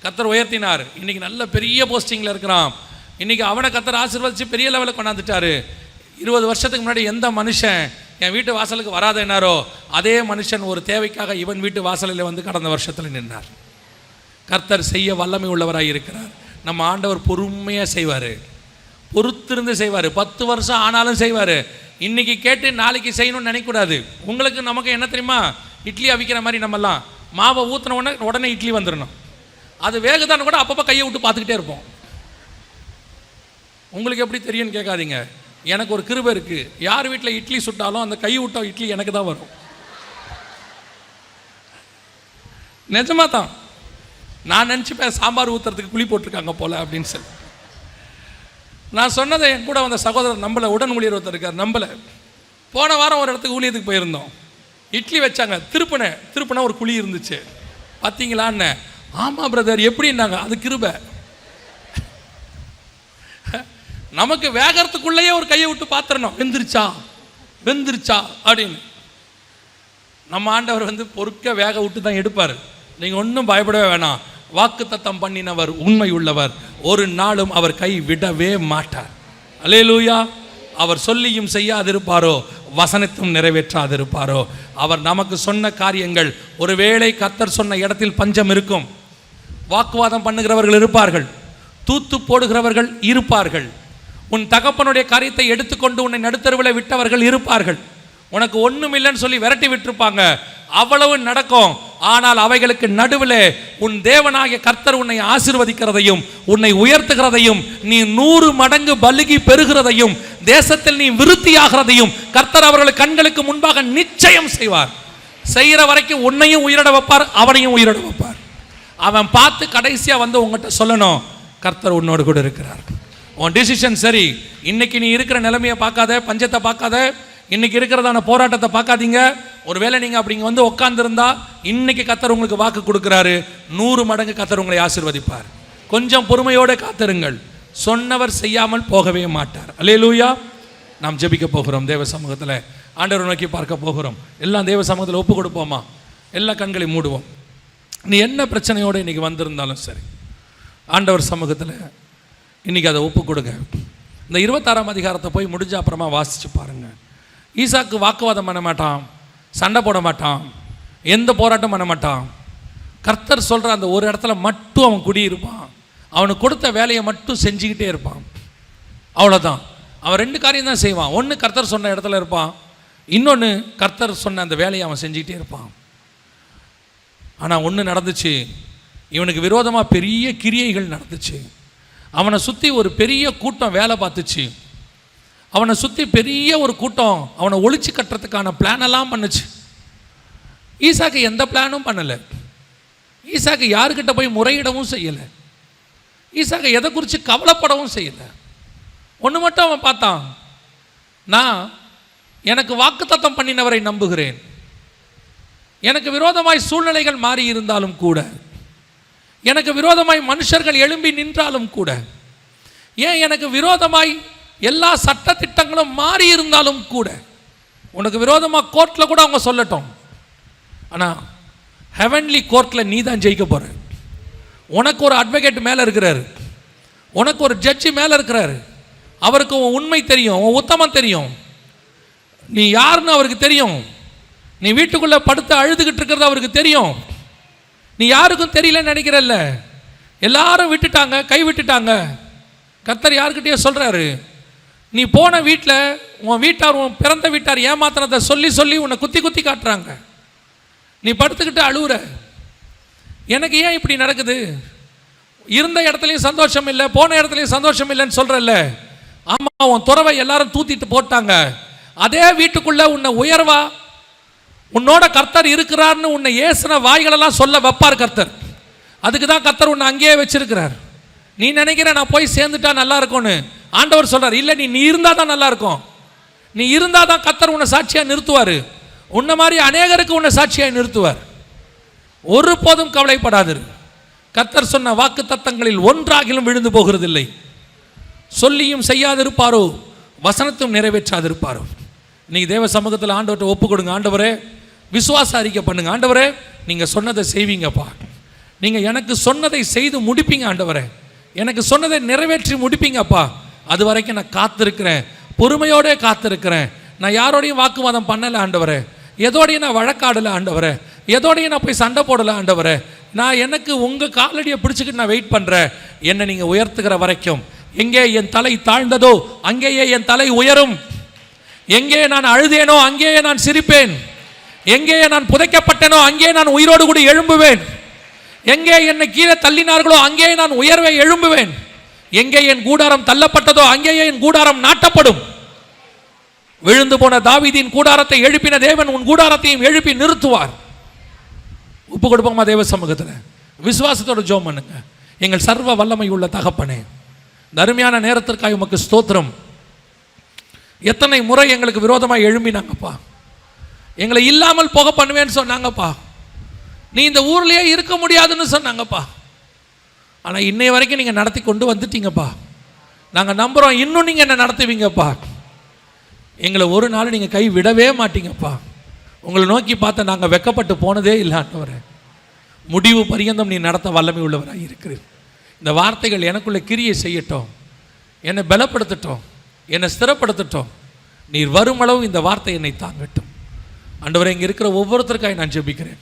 கர்த்தர் உயர்த்தினார். இன்றைக்கி நல்ல பெரிய போஸ்டிங்கில் இருக்கிறான். இன்றைக்கி அவனை கர்த்தர் ஆசீர்வதித்து பெரிய லெவலில் கொண்டாந்துட்டார். 20 வருஷத்துக்கு முன்னாடி எந்த மனுஷன் என் வீட்டு வாசலுக்கு வராதேனாரோ அதே மனுஷன் ஒரு தேவைக்காக இவன் வீட்டு வாசலில் வந்து கடந்த வருஷத்தில் நின்றார். கர்த்தர் செய்ய வல்லமை உள்ளவராக இருக்கிறார். நம்ம ஆண்டவர் பொறுமையாக செய்வார், பொறுத்திருந்து செய்வார். 10 வருஷம் ஆனாலும் செய்வார். இன்றைக்கி கேட்டு நாளைக்கு செய்யணும்னு நினைக்கக்கூடாது. உங்களுக்கு நமக்கு என்ன தெரியுமா, இட்லி அவிக்கிற மாதிரி நம்மெல்லாம் மாவை ஊற்றின உடனே இட்லி வந்துடணும். அது வேகுதான்னு கூட அப்பப்போ கையை விட்டு பார்த்துக்கிட்டே இருப்போம். உங்களுக்கு எப்படி தெரியும்னு கேட்காதீங்க. எனக்கு ஒரு கிருபை இருக்குது, யார் வீட்டில் இட்லி சுட்டாலும் அந்த கை விட்ட இட்லி எனக்கு தான் வரும். நிஜமாக தான். நான் நினச்சிப்பேன் சாம்பார் ஊற்றுறதுக்கு புளி போட்டிருக்காங்க போல் அப்படின்னு சொல்லி. நான் சொன்னதை என் கூட வந்த சகோதரர் நம்பலை, உடன் ஊழியர் ஒருத்தர் இருக்கார், நம்பலை. போன வாரம் ஒரு இடத்துக்கு ஊழியத்துக்கு போயிருந்தோம். இட்லி வச்சாங்க, திருப்பின ஒரு குழி இருந்துச்சு. பார்த்தீங்களான்னு, ஆமாம் பிரதர் எப்படின்னாங்க, அது கிருபை. நமக்கு வேகறதுக்குள்ளேயே ஒரு கையை விட்டு பார்த்துடணும், வெந்துருச்சா அப்படின்னு. நம்ம ஆண்டவர் வந்து பொறுக்க வேக விட்டு தான் எடுப்பார். நீங்கள் ஒன்றும் பயப்படவே வேணாம். வாக்குத்தத்தம் பண்ணினவர் உண்மை உள்ளவர், ஒரு நாளும் அவர் கை விடவே மாட்டார். அல்லேலூயா, அவர் சொல்லியும் செய்யாதிருப்பாரோ, வசனத்தும் நிறைவேற்றாதிருப்பாரோ. அவர் நமக்கு சொன்ன காரியங்கள், ஒருவேளை கர்த்தர் சொன்ன இடத்தில் பஞ்சம் இருக்கும், வாக்குவாதம் பண்ணுகிறவர்கள் இருப்பார்கள், தூத்து போடுகிறவர்கள் இருப்பார்கள், உன் தகப்பனுடைய காரியத்தை எடுத்துக்கொண்டு உன்னை நடுத்தருவில் விட்டவர்கள் இருப்பார்கள், உனக்கு ஒன்றும் இல்லைன்னு சொல்லி விரட்டி விட்டுருப்பாங்க. அவ்வளவு நடக்கும். ஆனால் அவைகளுக்கு நடுவில் உன் தேவனாகிய கர்த்தர் உன்னை ஆசீர்வதிக்கிறதையும் உன்னை உயர்த்துகிறதையும் நீ 100 மடங்கு பலுகி பெறுகிறதையும் தேசத்தில் நீ விருத்தியாகிறதையும் கர்த்தர் அவர்கள் கண்களுக்கு முன்பாக நிச்சயம் செய்வார். செய்கிற வரைக்கும் உன்னையும் உயிரிட வைப்பார், அவனையும் உயிரிட வைப்பார். அவன் பார்த்து கடைசியாக வந்து உங்கள்கிட்ட சொல்லணும், கர்த்தர் உன்னோடு கூட இருக்கிறார். உன் டிசிஷன் சரி. இன்னைக்கு நீ இருக்கிற நிலைமையை பார்க்காத, பஞ்சத்தை பார்க்காத, இன்னைக்கு இருக்கிறதான போராட்டத்தை பார்க்காதீங்க. ஒருவேளை நீங்கள் அப்படிங்க வந்து உட்காந்துருந்தா இன்னைக்கு கர்த்தர் உங்களுக்கு வாக்கு கொடுக்குறாரு, 100 மடங்கு கர்த்தர் உங்களை ஆசீர்வதிப்பார். கொஞ்சம் பொறுமையோடு காத்திருங்கள். சொன்னவர் செய்யாமல் போகவே மாட்டார். அல்லேலூயா. நாம் ஜெபிக்க போகிறோம். தேவ சமூகத்தில் ஆண்டவரை நோக்கி பார்க்க போகிறோம். எல்லாம் தேவ சமூகத்தில் ஒப்பு கொடுப்போமா? எல்லா கண்களையும் மூடுவோம். நீ என்ன பிரச்சனையோடு இன்றைக்கி வந்திருந்தாலும் சரி, ஆண்டவர் சமூகத்தில் இன்றைக்கி அதை ஒப்பு கொடுங்க. இந்த 26ஆம் அதிகாரத்தை போய் முடிஞ்ச அப்புறமா வாசித்து பாருங்கள். ஈசாக்கு வாக்குவாதம் பண்ண மாட்டான், சண்டை போட மாட்டான், எந்த போராட்டம் பண்ண மாட்டான். கர்த்தர் சொல்கிற அந்த ஒரு இடத்துல மட்டும் அவன் குடியிருப்பான். அவனுக்கு கொடுத்த வேலையை மட்டும் செஞ்சுக்கிட்டே இருப்பான். அவ்வளோதான். அவன் 2 காரியம் தான் செய்வான். ஒன்று கர்த்தர் சொன்ன இடத்துல இருப்பான், இன்னொன்று கர்த்தர் சொன்ன அந்த வேலையை அவன் செஞ்சுக்கிட்டே இருப்பான். ஆனால் ஒன்று நடந்துச்சு, இவனுக்கு விரோதமாக பெரிய கிரியைகள் நடந்துச்சு. அவனை சுற்றி ஒரு பெரிய கூட்டம் வேலை பார்த்துச்சு. அவனை சுற்றி பெரிய ஒரு கூட்டம் அவனை ஒழிச்சு கட்டுறதுக்கான பிளானெல்லாம் பண்ணுச்சு. ஈசாக்கு எந்த பிளானும் பண்ணலை. ஈசாக்கு யாருக்கிட்ட போய் முறையிடவும் செய்யலை. ஈசாக்கு எதை குறித்து கவலைப்படவும் செய்யலை. ஒன்று மட்டும் அவன் பார்த்தான், நான் எனக்கு வாக்குத்தத்தம் பண்ணினவரை நம்புகிறேன். எனக்கு விரோதமாய் சூழ்நிலைகள் மாறி இருந்தாலும் கூட, எனக்கு விரோதமாய் மனுஷர்கள் எழும்பி நின்றாலும் கூட, ஏன் எனக்கு விரோதமாய் எல்லா சட்ட திட்டங்களும் மாறி இருந்தாலும் கூட, உனக்கு விரோதமாக கோர்ட்டில் கூட அவங்க சொல்லட்டும், ஆனால் ஹெவன்லி கோர்ட்டில் நீ தான் ஜெயிக்க போகிற. உனக்கு ஒரு அட்வொகேட் மேலே இருக்கிறாரு, உனக்கு ஒரு ஜட்ஜி மேலே இருக்கிறாரு. அவருக்கு உன் உண்மை தெரியும், உன் உத்தமம் தெரியும், நீ யாருன்னு அவருக்கு தெரியும். நீ வீட்டுக்குள்ளே படுத்து அழுதுகிட்டு இருக்கிறது அவருக்கு தெரியும். நீ யாருக்கும் தெரியலன்னு நினைக்கிறல்ல. எல்லாரும் விட்டுட்டாங்க, கை விட்டுட்டாங்க. கர்த்தர் யாருக்கிட்டே சொல்கிறாரு, நீ போன வீட்டில் உன் வீட்டார், உன் பிறந்த வீட்டார் ஏமாத்தினதை சொல்லி சொல்லி உன்னை குத்தி குத்தி காட்டுறாங்க. நீ படுத்துக்கிட்டு அழுவுற, எனக்கு ஏன் இப்படி நடக்குது? இருந்த இடத்துலையும் சந்தோஷம் இல்லை, போன இடத்துலையும் சந்தோஷம் இல்லைன்னு சொல்கிறல்ல. ஆமாம், உன் துறவை எல்லாரும் தூத்திட்டு போட்டாங்க. அதே வீட்டுக்குள்ளே உன்னை உயர்வா உன்னோட கர்த்தர் இருக்கிறார்னு உன்னை ஏசின வாய்களெல்லாம் சொல்ல வைப்பார் கர்த்தர். அதுக்கு தான் கர்த்தர் உன்னை அங்கேயே வச்சிருக்கிறார். நீ நினைக்கிற நான் போய் சேர்ந்துட்டா நல்லா இருக்கும்னு, ஆண்டவர் சொல்கிறார், இல்லை, நீ இருந்தால் தான் நல்லா இருக்கும். நீ இருந்தால் தான் கர்த்தர் உன்னை சாட்சியாக நிறுத்துவார். உன்னை மாதிரி அநேகருக்கு உன்னை சாட்சியாக நிறுத்துவார். ஒருபோதும் கவலைப்படாதிரு. கர்த்தர் சொன்ன வாக்கு தத்தங்களில் ஒன்றாகிலும் விழுந்து போகிறதில்லை. சொல்லியும் செய்யாதிருப்பாரோ, வசனத்தும் நிறைவேற்றாதிருப்பாரோ. இன்னைக்கு தேவ சமூகத்தில் ஆண்டவர்கிட்ட ஒப்பு கொடுங்க. ஆண்டவரே, விசுவாச அறிக்கை பண்ணுங்க. ஆண்டவரே, நீங்கள் சொன்னதை செய்வீங்கப்பா. நீங்கள் எனக்கு சொன்னதை செய்து முடிப்பீங்க. ஆண்டவரே, எனக்கு சொன்னதை நிறைவேற்றி முடிப்பீங்கப்பா. அது வரைக்கும் நான் காத்திருக்கிறேன், பொறுமையோடே காத்திருக்கிறேன். நான் யாரோடையும் வாக்குவாதம் பண்ணலை ஆண்டவரே, எதோடையும் நான் வழக்காடலை ஆண்டவரே, எதோடையும் நான் போய் சண்டை போடலை ஆண்டவரே. நான் எனக்கு உங்கள் காலடியை பிடிச்சிக்கிட்டு நான் வெயிட் பண்ணுறேன். என்னை நீங்கள் உயர்த்துகிற வரைக்கும், எங்கே என் தலை தாழ்ந்ததோ அங்கேயே என் தலை உயரும். எங்கே நான் அழுதேனோ அங்கேயே நான் சிரிப்பேன். எங்கே நான் புதைக்கப்பட்டேனோ அங்கே நான் உயிரோடு கூட எழும்புவேன். எங்கே என்னை கீழே தள்ளினார்களோ அங்கே நான் உயர்வை எழும்புவேன். எங்கே என் கூடாரம் தள்ளப்பட்டதோ அங்கேயே என் கூடாரம் நாட்டப்படும். விழுந்து போன தாவீதின் கூடாரத்தை எழுப்பின தேவன் உன் கூடாரத்தையும் எழுப்பி நிறுத்துவார். ஒப்பு கொடுப்போமா தேவ சமூகத்தில்? விசுவாசத்தோட ஜெபம் பண்ணுங்க. எங்கள் சர்வ வல்லமை உள்ள தகப்பனே, இந்த அருமையான நேரத்திற்காக உமக்கு ஸ்தோத்திரம். எத்தனை முறை எங்களுக்கு விரோதமாக எழும்பினாங்கப்பா, எங்களை இல்லாமல் போக பண்ணுவேன்னு சொன்னாங்கப்பா, நீ இந்த ஊர்லேயே இருக்க முடியாதுன்னு சொன்னாங்கப்பா. ஆனால் இன்னைய வரைக்கும் நீங்கள் நடத்தி கொண்டு வந்துட்டீங்கப்பா. நாங்கள் நம்புகிறோம், இன்னும் நீங்கள் என்ன நடத்துவீங்கப்பா. எங்களை ஒரு நாள் நீங்கள் கை விடவே மாட்டீங்கப்பா. உங்களை நோக்கி பார்த்த நாங்கள் வெக்கப்பட்டு போனதே இல்லை ஆண்டவரே. முடிவு பரியந்தம் நீ நடத்த வல்லமை உள்ளவராக இருக்கிறீர். இந்த வார்த்தைகள் எனக்குள்ளே கிரியை செய்யட்டும், என்னை பலப்படுத்தட்டும். என்னை ஸ்திரப்படுத்தட்டும். நீர் வருமளவு இந்த வார்த்தை என்னை தாங்கட்டும். ஆண்டவரே, இங்கே இருக்கிற ஒவ்வொருத்தருக்காக நான் ஜெபிக்கிறேன்.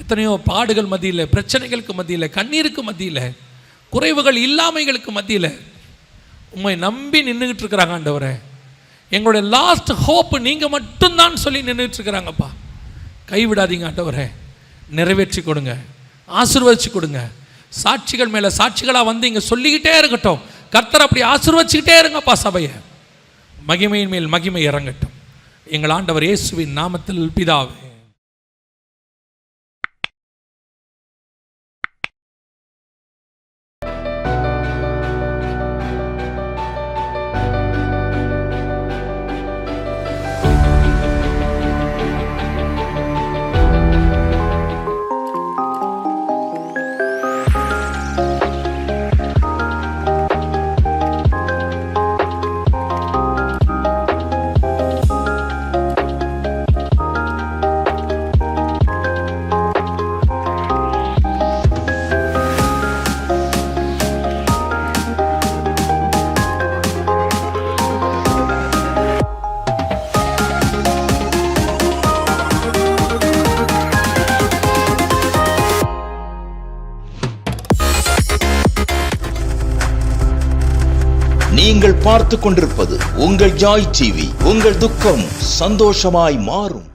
எத்தனையோ பாடுகள் மத்தியில், பிரச்சனைகளுக்கு மத்தியில், கண்ணீருக்கு மத்தியில், குறைவுகள் இல்லாமைகளுக்கு மத்தியில் உம்மை நம்பி நின்றுக்கிட்டு இருக்கிறாங்க. ஆண்டவரே, எங்களுடைய லாஸ்ட் ஹோப்பு நீங்கள் மட்டும்தான் சொல்லி நின்றுட்டு இருக்கிறாங்கப்பா. கைவிடாதீங்க ஆண்டவரே, நிறைவேற்றி கொடுங்க, ஆசீர்வதிச்சு கொடுங்க. சாட்சிகள் மேலே சாட்சிகளாக வந்து இங்கே சொல்லிக்கிட்டே இருக்கட்டும். கர்த்தர் அப்படி ஆசீர்வதிச்சுக்கிட்டே இருங்கப்பா. சபையை மகிமையின் மேல் மகிமை இறங்கட்டும். எங்கள் ஆண்டவர் இயேசுவின் நாமத்தில் பிதாவே. நீங்கள் பார்த்து கொண்டிருப்பது உங்கள் ஜாய் டிவி. உங்கள் துக்கம் சந்தோஷமாய் மாறும்.